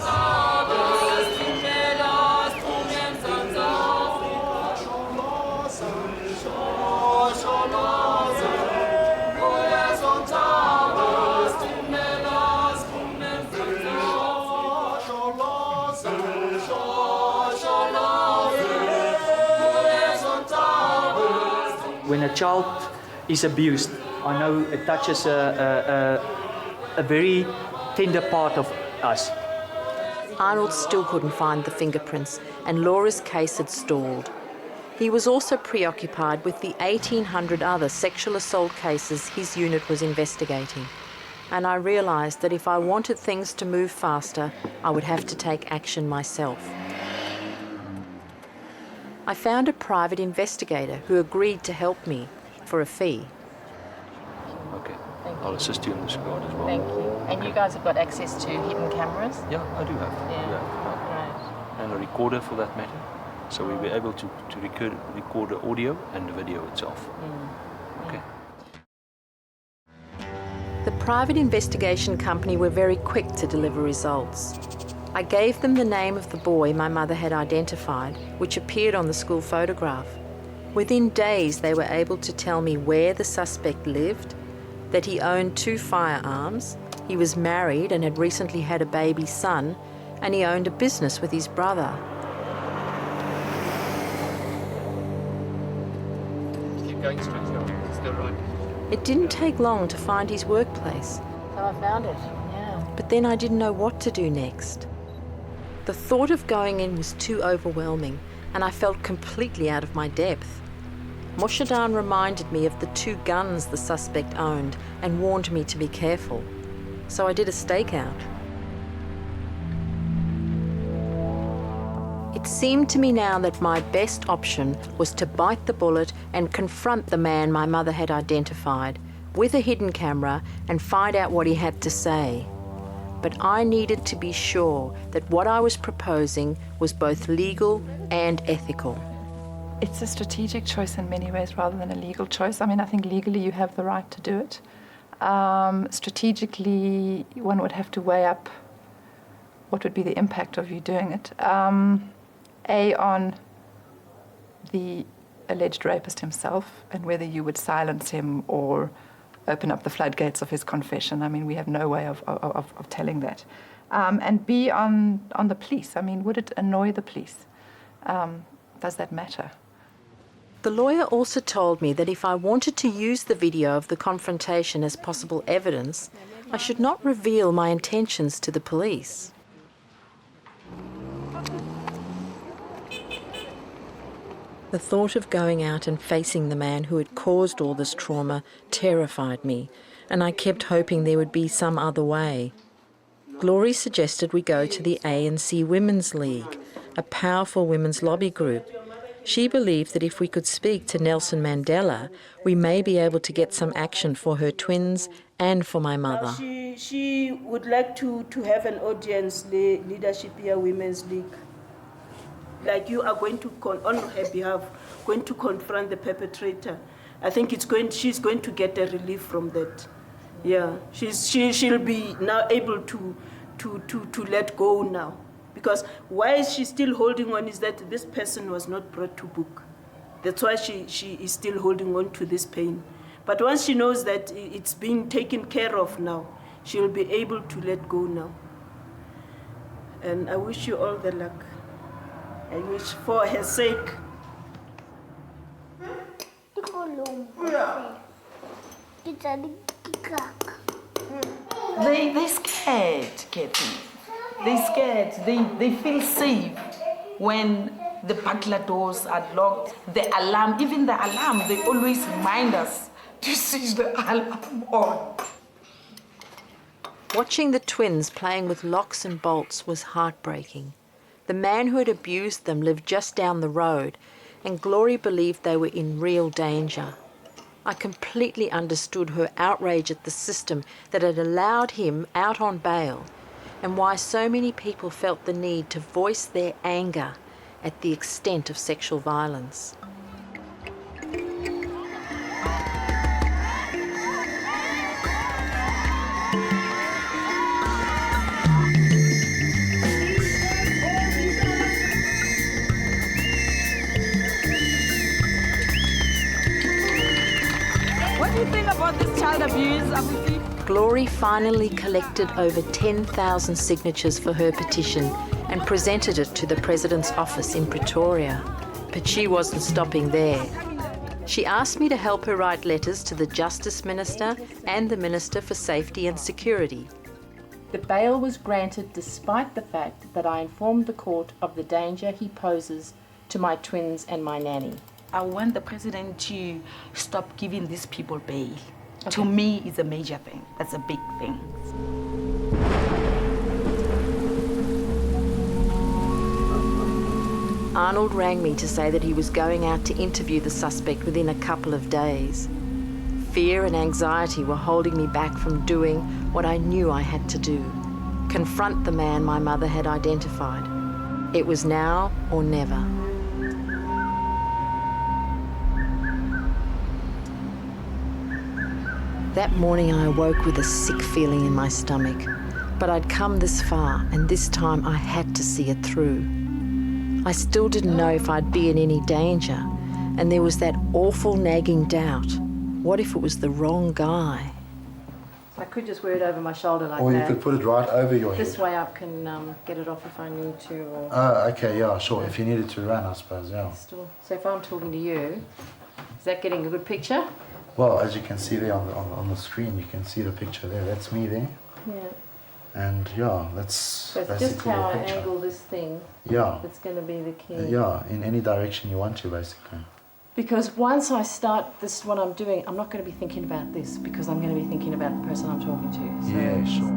When a child is abused, I know it touches a very tender part of us. Arnold still couldn't find the fingerprints, and Laura's case had stalled. He was also preoccupied with the 1,800 other sexual assault cases his unit was investigating. And I realised that if I wanted things to move faster, I would have to take action myself. I found a private investigator who agreed to help me for a fee. Okay, I'll assist you in this regard as well. Thank you. And you guys have got access to hidden cameras? Yeah, I do have. Yeah. And a recorder for that matter. So we'll be able to record the audio and the video itself. Okay. The private investigation company were very quick to deliver results. I gave them the name of the boy my mother had identified, which appeared on the school photograph. Within days, they were able to tell me where the suspect lived, that he owned 2 firearms, he was married and had recently had a baby son, and he owned a business with his brother. Keep going straight, still right. It didn't take long to find his workplace. So I found it, yeah. But then I didn't know what to do next. The thought of going in was too overwhelming, and I felt completely out of my depth. Moshadan reminded me of the 2 guns the suspect owned and warned me to be careful. So I did a stakeout. It seemed to me now that my best option was to bite the bullet and confront the man my mother had identified with a hidden camera and find out what he had to say. But I needed to be sure that what I was proposing was both legal and ethical. It's a strategic choice in many ways rather than a legal choice. I mean, I think legally you have the right to do it. Strategically, one would have to weigh up what would be the impact of you doing it. On the alleged rapist himself and whether you would silence him or open up the floodgates of his confession. I mean, we have no way of telling that. And B, on the police. I mean, would it annoy the police? Does that matter? The lawyer also told me that if I wanted to use the video of the confrontation as possible evidence, I should not reveal my intentions to the police. The thought of going out and facing the man who had caused all this trauma terrified me, and I kept hoping there would be some other way. Glory suggested we go to the ANC Women's League, a powerful women's lobby group. She believed that if we could speak to Nelson Mandela, we may be able to get some action for her twins and for my mother. She would like to have an audience, the leadership here, Women's League. Like you are going to, on her behalf, going to confront the perpetrator. I think she's going to get a relief from that. Yeah, she'll be now able to let go now, Because why she still holding on is that this person was not brought to book. That's why she is still holding on to this pain. But once she knows that it's being taken care of now, she'll be able to let go now. And I wish you all the luck. I wish for her sake. They're scared, Kathy. They're scared. They feel safe when the butler doors are locked. The alarm, even the alarm, they always remind us to switch the alarm on. Watching the twins playing with locks and bolts was heartbreaking. The man who had abused them lived just down the road, and Glory believed they were in real danger. I completely understood her outrage at the system that had allowed him out on bail, and why so many people felt the need to voice their anger at the extent of sexual violence. What do you think about this child abuse, Abuti? Glory finally collected over 10,000 signatures for her petition and presented it to the President's office in Pretoria. But she wasn't stopping there. She asked me to help her write letters to the Justice Minister and the Minister for Safety and Security. The bail was granted despite the fact that I informed the court of the danger he poses to my twins and my nanny. I want the president to stop giving these people bail. Okay. To me, it's a major thing. That's a big thing. Arnold rang me to say that he was going out to interview the suspect within a couple of days. Fear and anxiety were holding me back from doing what I knew I had to do: confront the man my mother had identified. It was now or never. That morning I awoke with a sick feeling in my stomach, but I'd come this far, and this time I had to see it through. I still didn't know if I'd be in any danger, and there was that awful nagging doubt. What if it was the wrong guy? I could just wear it over my shoulder like that. Or you could put it right over your head. This way I can get it off if I need to. Or... Oh, okay, yeah, sure. If you needed to run, I suppose, yeah. So if I'm talking to you, is that getting a good picture? Well, as you can see there on the screen, you can see the picture there. That's me there. Yeah. And yeah, that's so it's basically just how the I picture. angle this thing. Yeah. That's going to be the key. Yeah, in any direction you want to, basically. Because once I start this, what I'm doing, I'm not going to be thinking about this because I'm going to be thinking about the person I'm talking to. So yeah, sure.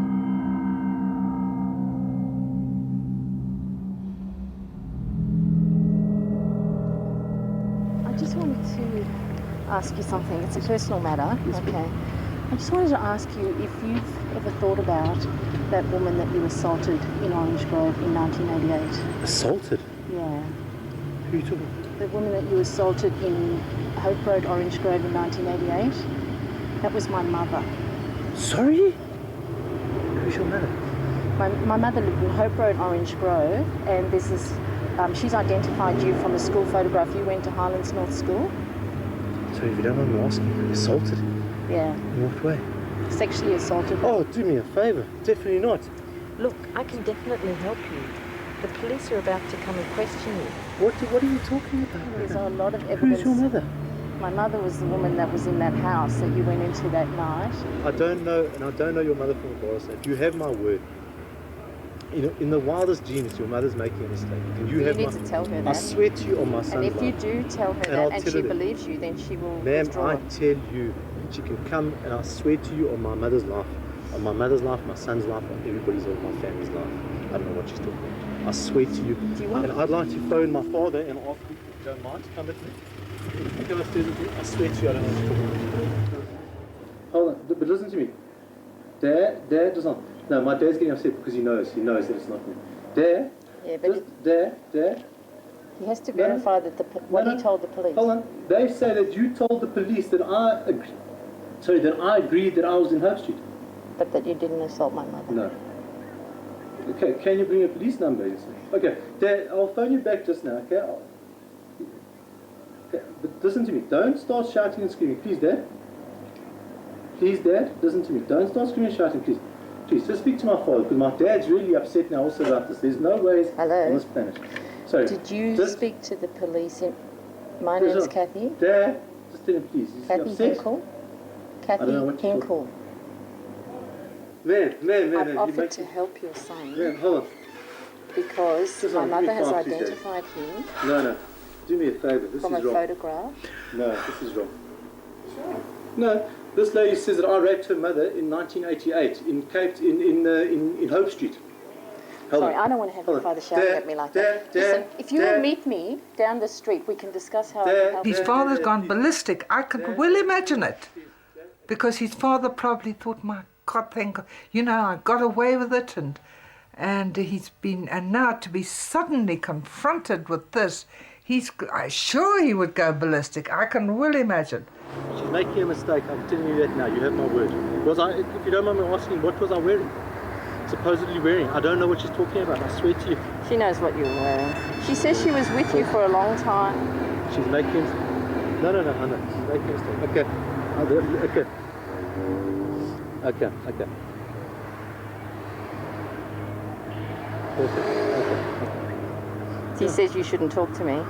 I just wanted to ask you something. It's a personal matter. Okay. I just wanted to ask you if you've ever thought about that woman that you assaulted in Orange Grove in 1988. Assaulted? Yeah. Who are you talking about? The woman that you assaulted in Hope Road, Orange Grove in 1988. That was my mother. Sorry? Who's your mother? My mother lived in Hope Road, Orange Grove, and this is, she's identified you from a school photograph. You went to Highlands North School. So if you don't mind me asking, assaulted? Yeah. In what way? Sexually assaulted. Oh, do me a favour. Definitely not. Look, I can definitely help you. The police are about to come and question you. What are you talking about? There's a lot of evidence. Who's your mother? My mother was the woman that was in that house that you went into that night. I don't know, and I don't know your mother from a Boris. You have my word. In the wildest dreams, your mother's making a mistake. And you have need to tell her that. I swear to you on my son's And if you life. do tell her that and she believes you, then she will Ma'am, withdraw I it. tell you, she can come, and I swear to you on my mother's life, my son's life, on everybody's life, my family's life. I don't know what she's talking about. I swear to you. Do you want and I'd like to phone my father and ask him if you don't mind to come with me. If you come upstairs with me, I swear to you I don't know what she's talking about. Hold on, but listen to me. Dad does not. No, my dad's getting upset because he knows that it's not me. Dad? Yeah, but Dad? he has to verify that what he told the police. Hold on. They say that you told the police that I agreed that I was in Hope Street. But that you didn't assault my mother. No. Okay, can you bring a police number? Okay, Dad, I'll phone you back just now, okay? Okay, but listen to me. Don't start shouting and screaming. Please, Dad. Please, Dad, listen to me. Don't start screaming and shouting, please. Please, just speak to my father, because my dad's really upset now also about this. There's no ways on this planet. Sorry. Did you speak to the police? My name's Kathy. Dad, just tell him, please. Is Kathy he upset? Hinkle. I don't know what Hinkle. Man. I've offered to help your son. Man, hold on. Because Just my on, mother has please, Dad. identified him No. Do me a favour. This from is a wrong. photograph. No, this is wrong. No, this lady says that I raped her mother in 1988 in Hope Street. Sorry, I don't want to have your father shouting at me like that. Listen, if you will meet me down the street, we can discuss how I can help His you. father's gone ballistic. I can well imagine it. Because his father probably thought, my God, thank God, I got away with it, and he's been, and now to be suddenly confronted with this, I'm sure he would go ballistic. I can well imagine. She's making a mistake. I'm telling you that now. You have my word. If you don't mind me asking, what was I wearing? Supposedly wearing. I don't know what she's talking about. I swear to you. She knows what you're wearing. She says she was with you for a long time. She's making. No. I know. She's making a mistake. Okay. Okay. He says you shouldn't talk to me.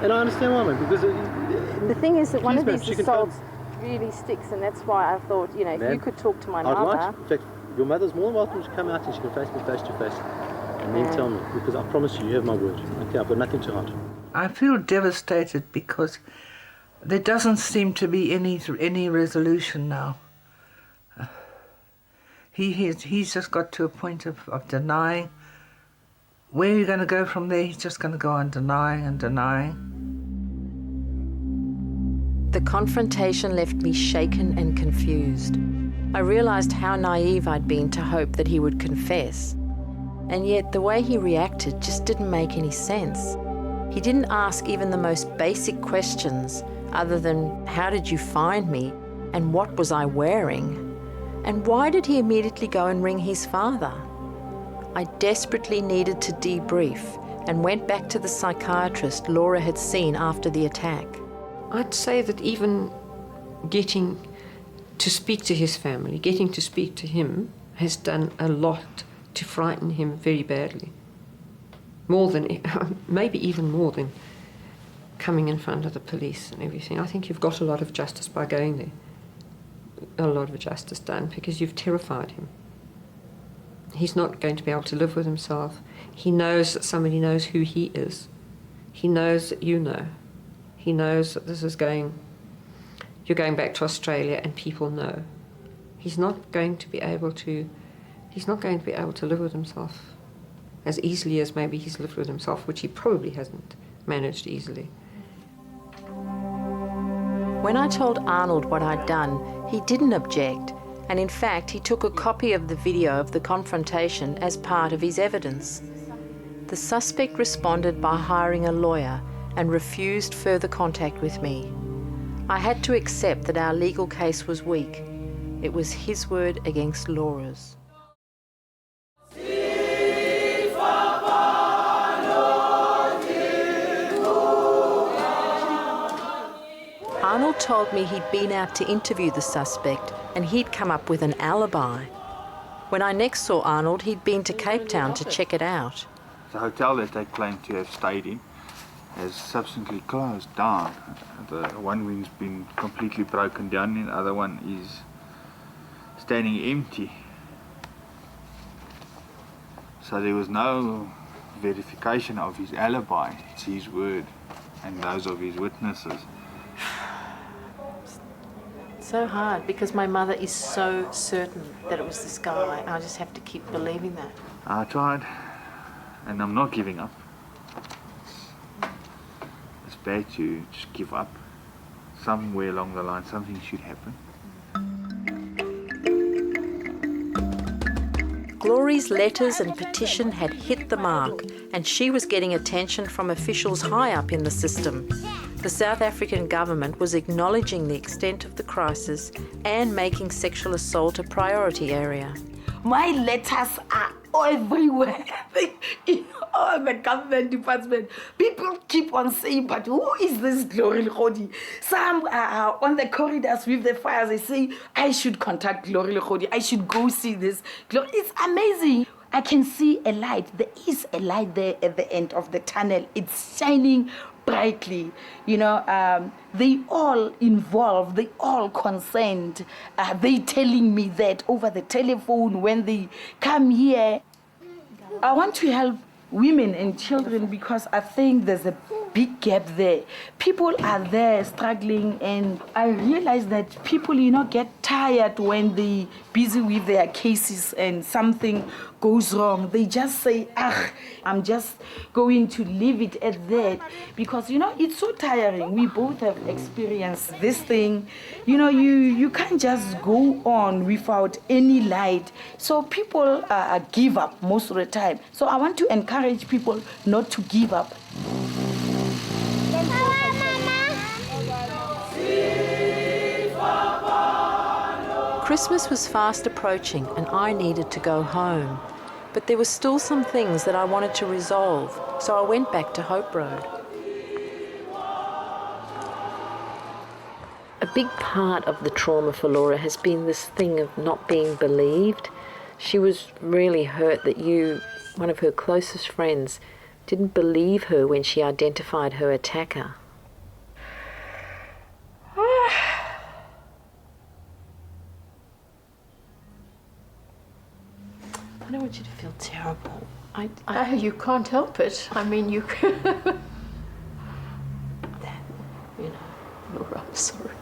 And I understand why, man, because the thing is that one of man, these she can assaults really sticks, and that's why I thought, if you could talk to my mother. In fact, your mother's more than welcome to come out and she can face me face to face and then tell me, because I promise you have my word. Okay, I've got nothing to hide. I feel devastated because there doesn't seem to be any resolution now. He's just got to a point of denying. Where are you going to go from there? He's just going to go on denying and denying. The confrontation left me shaken and confused. I realised how naive I'd been to hope that he would confess. And yet the way he reacted just didn't make any sense. He didn't ask even the most basic questions other than, how did you find me? And what was I wearing? And why did he immediately go and ring his father? I desperately needed to debrief and went back to the psychiatrist Laura had seen after the attack. I'd say that even getting to speak to his family, getting to speak to him, has done a lot to frighten him very badly. More than, maybe even more than coming in front of the police and everything. I think you've got a lot of justice by going there. A lot of justice done because you've terrified him. He's not going to be able to live with himself. He knows that somebody knows who he is. He knows that you know. He knows that this is you're going back to Australia and people know. He's not going to be able to live with himself as easily as maybe he's lived with himself, which he probably hasn't managed easily. When I told Arnold what I'd done, he didn't object, and in fact he took a copy of the video of the confrontation as part of his evidence. The suspect responded by hiring a lawyer and refused further contact with me. I had to accept that our legal case was weak. It was his word against Laura's. Arnold told me he'd been out to interview the suspect and he'd come up with an alibi. When I next saw Arnold, he'd been to Cape Town to check it out. The hotel that they claim to have stayed in has subsequently closed down. The one wing's been completely broken down and the other one is standing empty. So there was no verification of his alibi. It's his word and those of his witnesses. So hard because my mother is so certain that it was this guy, and I just have to keep believing that. I tried, and I'm not giving up. It's bad to just give up. Somewhere along the line, something should happen. Glory's letters and petition had hit the mark, and she was getting attention from officials high up in the system. The South African government was acknowledging the extent of the crisis and making sexual assault a priority area. My letters are everywhere in all the government departments. People keep on saying, but who is this Glory Lekhodi? Some are on the corridors with the fires. They say, I should contact Glory Lekhodi. I should go see this. It's amazing. I can see a light. There is a light there at the end of the tunnel. It's shining brightly. You know, they all involved, they all concerned. They telling me that over the telephone when they come here. I want to help women and children because I think there's a big gap there. People are there struggling, and I realize that people, you know, get tired when they busy with their cases and something goes wrong. They just say, I'm just going to leave it at that, because, you know, it's so tiring. We both have experienced this thing. You know, you can't just go on without any light. So people give up most of the time. So I want to encourage people not to give up. Christmas was fast approaching and I needed to go home. But there were still some things that I wanted to resolve, so I went back to Hope Road. A big part of the trauma for Laura has been this thing of not being believed. She was really hurt that you, one of her closest friends, didn't believe her when she identified her attacker. I don't want you to feel terrible. You can't help it. I mean, you can. You know, Laura, I'm sorry.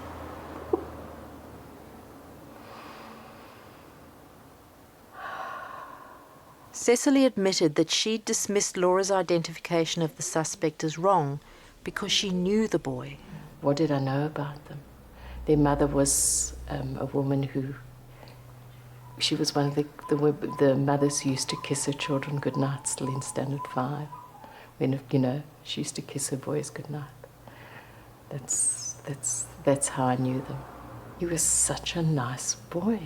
Cecily admitted that she'd dismissed Laura's identification of the suspect as wrong because she knew the boy. What did I know about them? Their mother was a woman who... She was one of the mothers who used to kiss her children goodnight, still in Standard 5. When, you know, she used to kiss her boys goodnight. That's how I knew them. He was such a nice boy.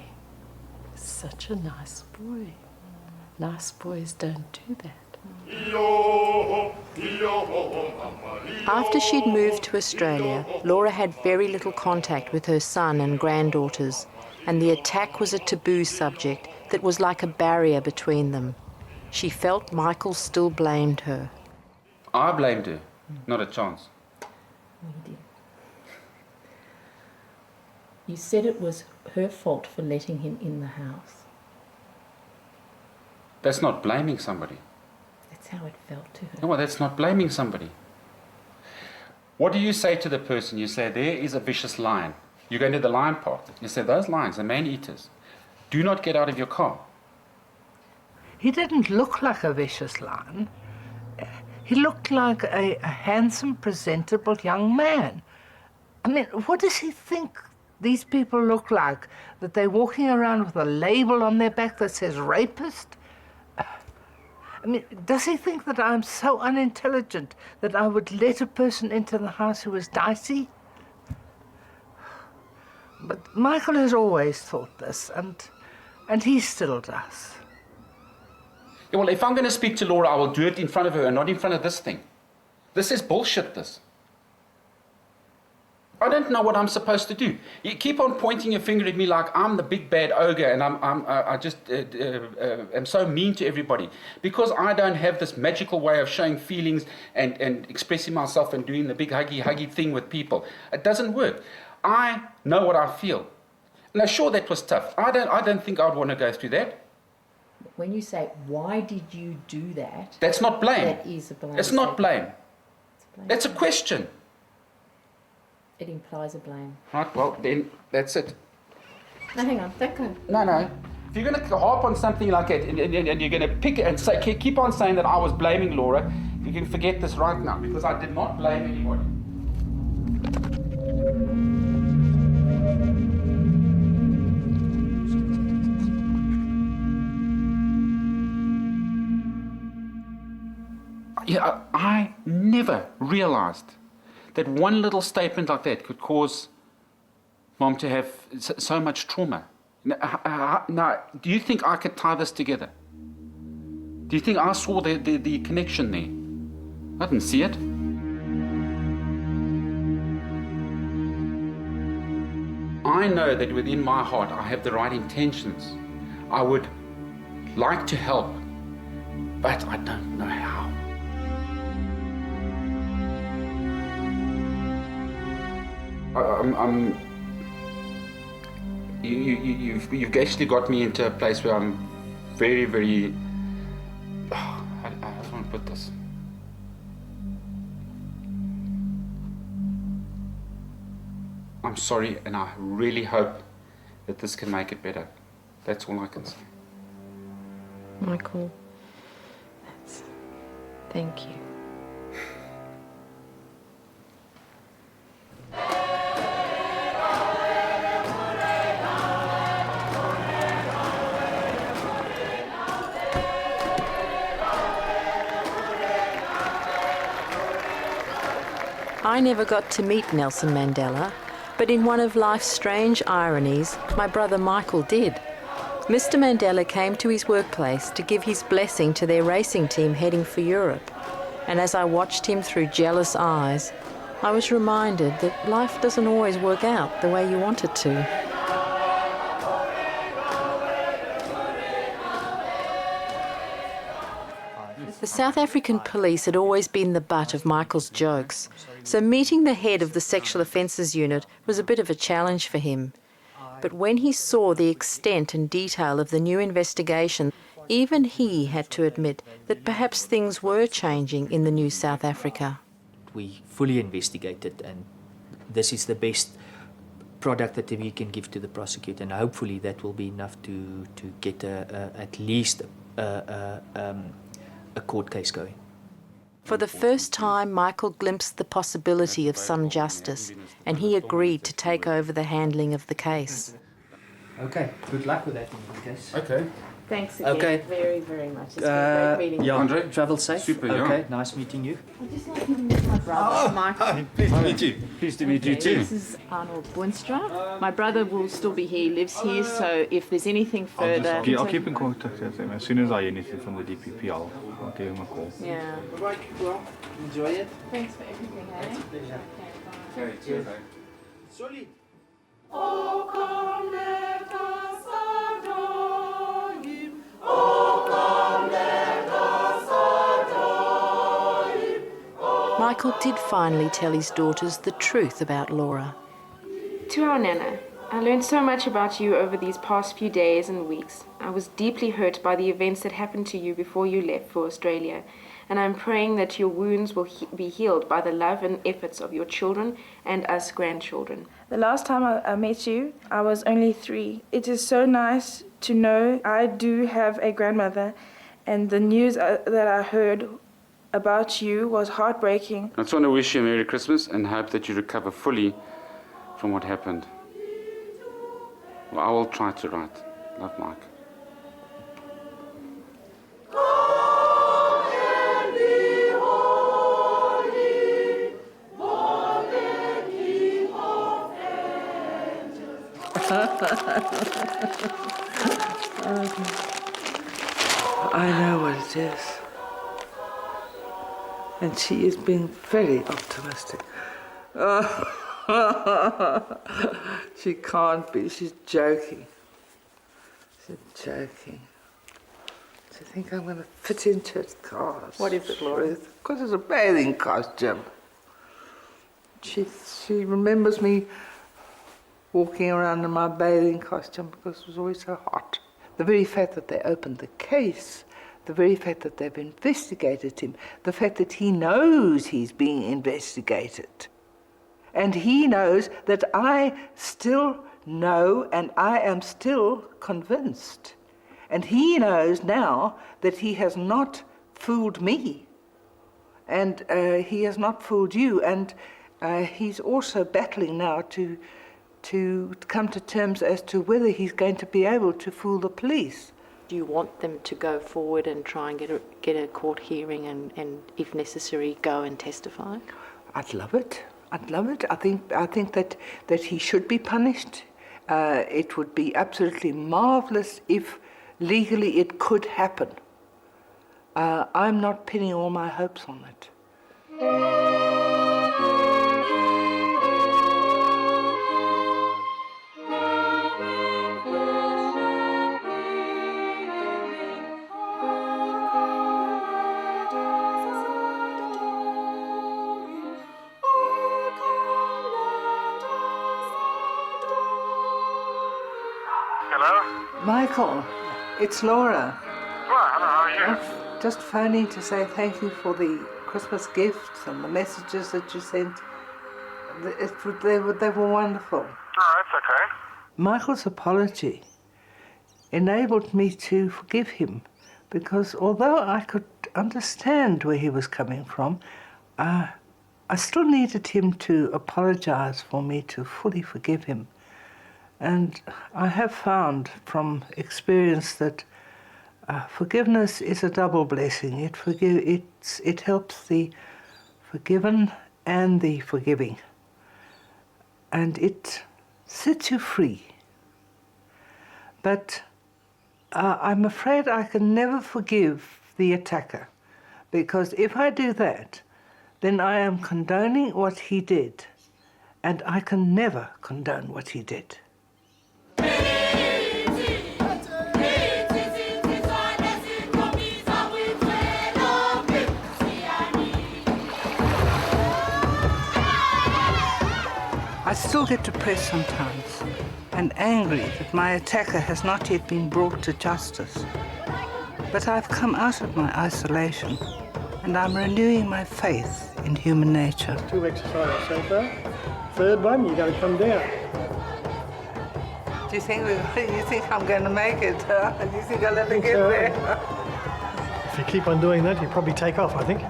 Such a nice boy. Nice boys don't do that. After she'd moved to Australia, Laura had very little contact with her son and granddaughters, and the attack was a taboo subject that was like a barrier between them. She felt Michael still blamed her. I blamed her, not a chance. You said it was her fault for letting him in the house. That's not blaming somebody. That's how it felt to her. No, that's not blaming somebody. What do you say to the person? You say, there is a vicious lion. You go into the lion park. You say, those lions are man-eaters. Do not get out of your car. He didn't look like a vicious lion. He looked like a handsome, presentable young man. I mean, what does he think these people look like? That they're walking around with a label on their back that says rapist? I mean, does he think that I'm so unintelligent that I would let a person into the house who was dicey? But Michael has always thought this, and he still does. Yeah, well, if I'm going to speak to Laura, I will do it in front of her and not in front of this thing. This is bullshit, this. I don't know what I'm supposed to do. You keep on pointing your finger at me like I'm the big bad ogre and I just am so mean to everybody because I don't have this magical way of showing feelings and expressing myself and doing the big huggy thing with people. It doesn't work. I know what I feel. Now, sure, that was tough. I don't think I'd want to go through that. When you say, why did you do that? That's not blame. That is a blame. It's not blame. That's a question. It implies a blame. Right, well, then that's it. No, hang on, that go. No. If you're going to harp on something like that and you're going to pick it and say, keep on saying that I was blaming Laura, you can forget this right now because I did not blame anybody. Yeah, I never realized that one little statement like that could cause Mom to have so much trauma. Now, do you think I could tie this together? Do you think I saw the connection there? I didn't see it. I know that within my heart I have the right intentions. I would like to help, but I don't know how. You've actually got me into a place where I'm very, very. I don't want to put this. I'm sorry, and I really hope that this can make it better. That's all I can say. Michael, thank you. I never got to meet Nelson Mandela, but in one of life's strange ironies, my brother Michael did. Mr. Mandela came to his workplace to give his blessing to their racing team heading for Europe. And as I watched him through jealous eyes, I was reminded that life doesn't always work out the way you want it to. The South African police had always been the butt of Michael's jokes, so meeting the head of the Sexual Offences Unit was a bit of a challenge for him. But when he saw the extent and detail of the new investigation, even he had to admit that perhaps things were changing in the new South Africa. We fully investigated, and this is the best product that we can give to the prosecutor, and hopefully that will be enough to get at least a court case going. For the first time, Michael glimpsed the possibility of some justice, and he agreed to take over the handling of the case. Okay, good luck with that in the case. Okay. Thanks again very, very much. It's been a great meeting you. Yeah, Andre, travel safe. Super, okay, yeah. Nice meeting you. I'd just like to meet my brother, Michael. Pleased to meet you. Pleased to meet you too. This is Arnold Boonstra. My brother will still be here, he lives here, so if there's anything further... I'll keep in contact with him. As soon as I hear anything from the DPP, I'll give him a call. Yeah. Well, enjoy it. Thanks for everything, eh? It's a pleasure. Okay, cheers. Solid. Oh, come let us adore him. Oh, come let us adore him. Michael did finally tell his daughters the truth about Laura. To our Nana, I learned so much about you over these past few days and weeks. I was deeply hurt by the events that happened to you before you left for Australia, and I'm praying that your wounds will be healed by the love and efforts of your children and us grandchildren. The last time I met you, I was only 3. It is so nice to know I do have a grandmother, and the news that I heard about you was heartbreaking. I just want to wish you a Merry Christmas and hope that you recover fully from what happened. Well, I will try to write. Love, Mike. I know what it is. And she is being very optimistic. She can't be. She's joking. She's joking. To think I'm going to fit into it. God, What is it, Laura? Because it's a bathing costume. She remembers me walking around in my bathing costume because it was always so hot. The very fact that they opened the case, the very fact that they've investigated him, the fact that he knows he's being investigated, and he knows that I still know and I am still convinced. And he knows now that he has not fooled me, and he has not fooled you, and he's also battling now to come to terms as to whether he's going to be able to fool the police. Do you want them to go forward and try and get a court hearing and if necessary, go and testify? I'd love it. I'd love it. I think that he should be punished. It would be absolutely marvelous if legally it could happen. I'm not pinning all my hopes on it. Hello? Michael, it's Laura. Well, hello, how are you? I'm just phoning to say thank you for the Christmas gifts and the messages that you sent. They were wonderful. Oh, that's okay. Michael's apology enabled me to forgive him, because although I could understand where he was coming from, I still needed him to apologize for me to fully forgive him. And I have found from experience that forgiveness is a double blessing. It helps the forgiven and the forgiving. And it sets you free. But I'm afraid I can never forgive the attacker, because if I do that, then I am condoning what he did, and I can never condone what he did. I still get depressed sometimes and angry that my attacker has not yet been brought to justice. But I've come out of my isolation and I'm renewing my faith in human nature. 2 exercises so far. Third one, you got to come down. Do you think I'm going to make it? Do you think I'll ever get there? If you keep on doing that, you'll probably take off, I think.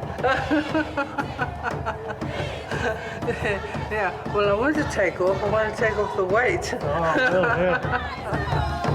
Yeah, well, I want to take off. I want to take off the weight. Oh, well, yeah.